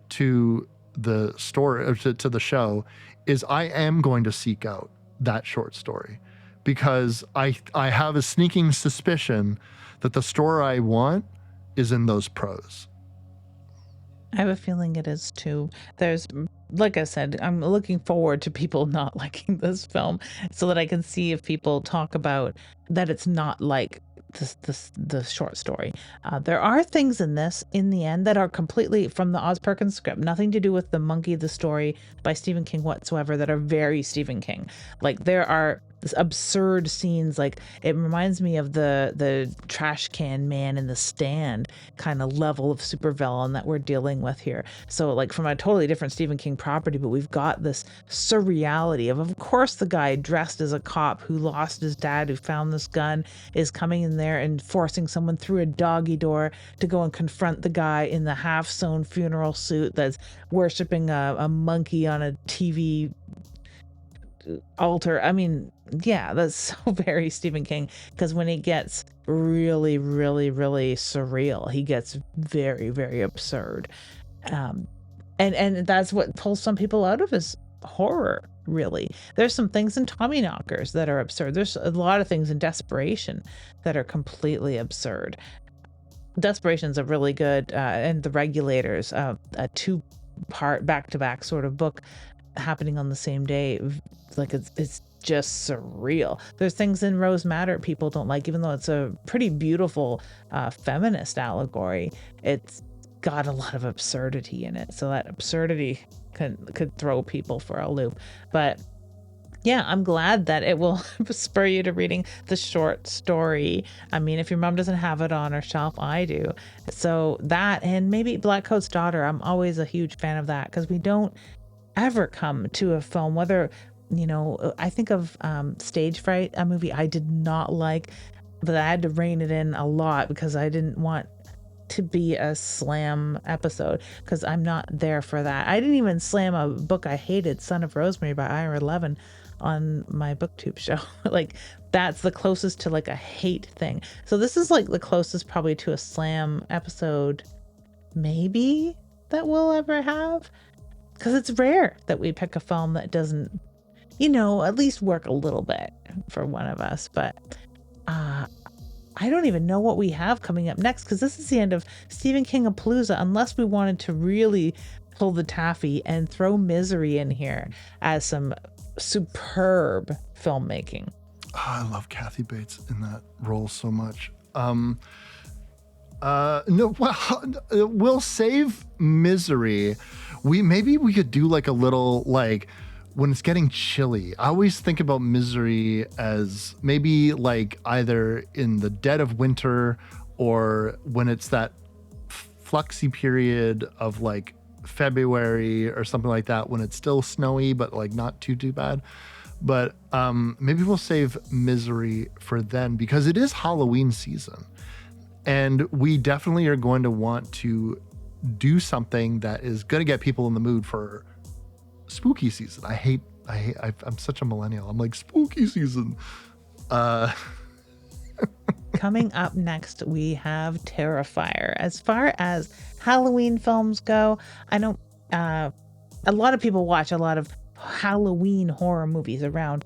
to the story, or to the show, is I am going to seek out that short story, because I have a sneaking suspicion that the story I want is in those prose. I have a feeling it is too. There's, like I said, I'm looking forward to people not liking this film so that I can see if people talk about that it's not like the short story. There are things in this, in the end, that are completely from the Oz Perkins script, nothing to do with the Monkey, the story by Stephen King whatsoever, that are very Stephen King. Like, there are this absurd scenes, like it reminds me of the trash can man in The Stand kind of level of supervillain that we're dealing with here. So, like, from a totally different Stephen King property, but we've got this surreality of course the guy dressed as a cop who lost his dad, who found this gun, is coming in there and forcing someone through a doggy door to go and confront the guy in the half-sewn funeral suit that's worshiping a monkey on a TV altar. I mean, yeah, that's so very Stephen King, because when he gets really, really, really surreal, he gets very, very absurd. And that's what pulls some people out of his horror, really. There's some things in Tommyknockers that are absurd. There's a lot of things in Desperation that are completely absurd. Desperation's a really good, and The Regulators, a two-part back-to-back sort of book happening on the same day. Like, it's just surreal. There's things in Rose Madder people don't like, even though it's a pretty beautiful feminist allegory. It's got a lot of absurdity in it, so that absurdity could throw people for a loop. But yeah, I'm glad that it will spur you to reading the short story. I mean, if your mom doesn't have it on her shelf, I do. So that, and maybe Blackcoat's Daughter, I'm always a huge fan of that, because we don't ever come to a film, whether, you know, I think of Stage Fright, a movie I did not like, but I had to rein it in a lot because I didn't want to be a slam episode, because I'm not there for that. I didn't even slam a book I hated, Son of Rosemary by Ira Levin, on my booktube show. Like, that's the closest to like a hate thing. So this is like the closest probably to a slam episode maybe that we'll ever have, because it's rare that we pick a film that doesn't, you know, at least work a little bit for one of us. But I don't even know what we have coming up next, because this is the end of Stephen King-A-Palooza, unless we wanted to really pull the taffy and throw Misery in here as some superb filmmaking. Oh, I love Kathy Bates in that role so much. No, well, we'll save Misery. Maybe we could do like a little, like, when it's getting chilly. I always think about Misery as maybe like either in the dead of winter, or when it's that fluxy period of like February or something like that, when it's still snowy but like not too bad. But maybe we'll save Misery for then, because it is Halloween season, and we definitely are going to want to do something that is going to get people in the mood for spooky season. I'm such a millennial. I'm like, spooky season. Coming up next, we have Terrifier. As far as Halloween films go, I know a lot of people watch a lot of Halloween horror movies around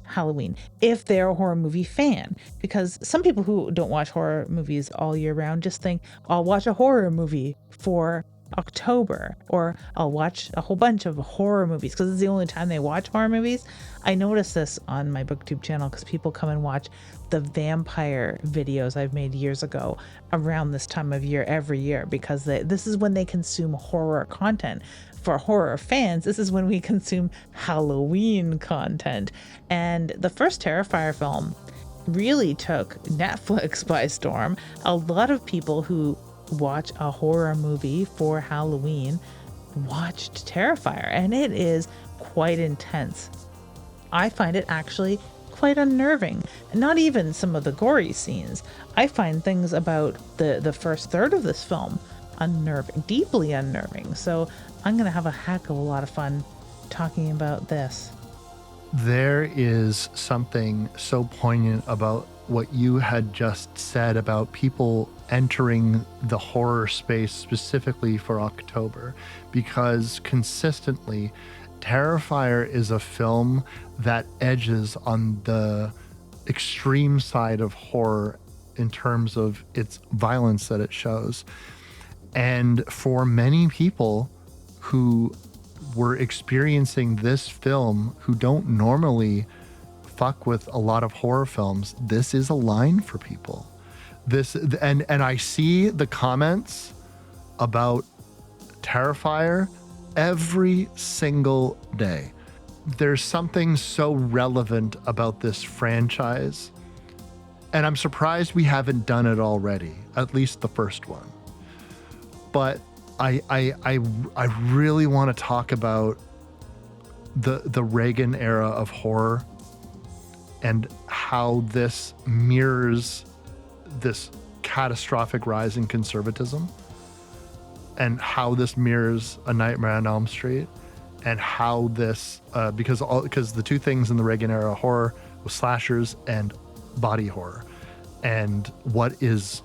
Halloween, if they're a horror movie fan, because some people who don't watch horror movies all year round just think, I'll watch a horror movie for October, or I'll watch a whole bunch of horror movies because it's the only time they watch horror movies. I noticed this on my booktube channel because people come and watch the vampire videos I've made years ago around this time of year every year, because this is when they consume horror content. For horror fans, this is when we consume Halloween content. And the first Terrifier film really took Netflix by storm. A lot of people who watch a horror movie for Halloween watched Terrifier, and it is quite intense. I find it actually quite unnerving. Not even some of the gory scenes. I find things about the first third of this film unnerving, deeply unnerving. So I'm going to have a heck of a lot of fun talking about this. There is something so poignant about what you had just said about people entering the horror space specifically for October, because consistently Terrifier is a film that edges on the extreme side of horror in terms of its violence that it shows. And for many people who were experiencing this film, who don't normally fuck with a lot of horror films, this is a line for people. And I see the comments about Terrifier every single day. There's something so relevant about this franchise, and I'm surprised we haven't done it already, at least the first one. But I really want to talk about the Reagan era of horror and how this mirrors this catastrophic rise in conservatism, and how this mirrors A Nightmare on Elm Street, and how this because the two things in the Reagan era horror was slashers and body horror, and what is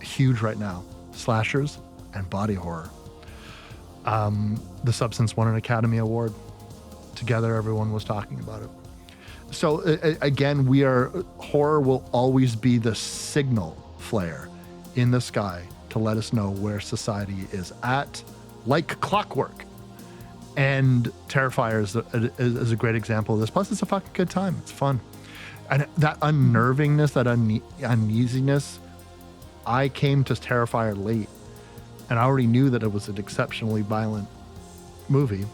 huge right now, slashers and body horror. The Substance won an Academy Award. Together, everyone was talking about it. So again, horror will always be the signal flare in the sky to let us know where society is at, like clockwork. And Terrifier is a great example of this. Plus, it's a fucking good time. It's fun. And that unnervingness, that uneasiness, I came to Terrifier late, and I already knew that it was an exceptionally violent movie.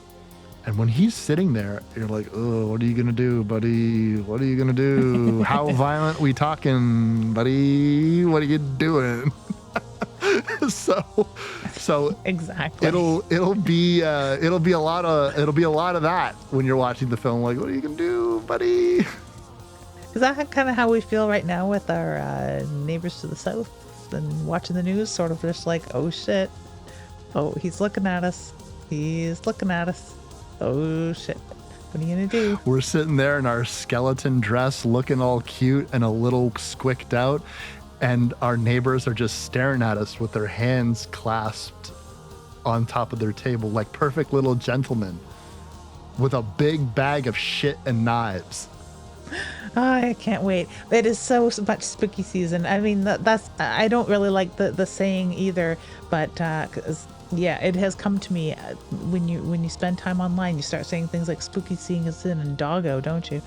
And when he's sitting there, you're like, oh, what are you going to do, buddy? What are you going to do? How violent we talking, buddy? What are you doing? So exactly. It'll be a lot of that when you're watching the film. Like, what are you going to do, buddy? Is that kind of how we feel right now with our neighbors to the south and watching the news? Sort of just like, oh shit. Oh, he's looking at us. He's looking at us. Oh shit. What are you gonna do? We're sitting there in our skeleton dress looking all cute and a little squicked out, and our neighbors are just staring at us with their hands clasped on top of their table like perfect little gentlemen with a big bag of shit and knives. Oh, I can't wait. It is so much spooky season. I mean, that's I don't really like the saying either, but 'cause, yeah, it has come to me when you spend time online, you start saying things like spooky season and doggo, don't you?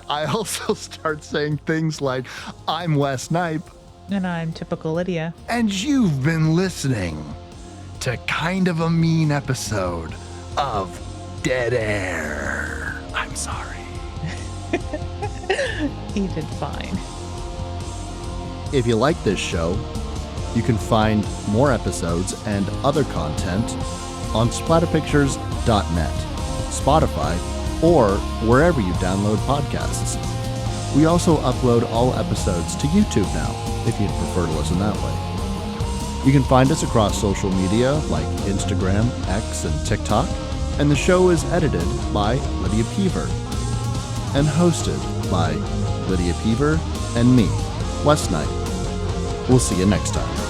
I also start saying things like, I'm Wes Knipe. And I'm Typical Lydia. And you've been listening to kind of a mean episode of Dead Air. I'm sorry. He did fine. If you like this show, you can find more episodes and other content on splatterpictures.net, Spotify, or wherever you download podcasts. We also upload all episodes to YouTube now, if you'd prefer to listen that way. You can find us across social media like Instagram, X, and TikTok, and the show is edited by Lydia Peever and hosted by Lydia Peever and me, Wes Knipe. We'll see you next time.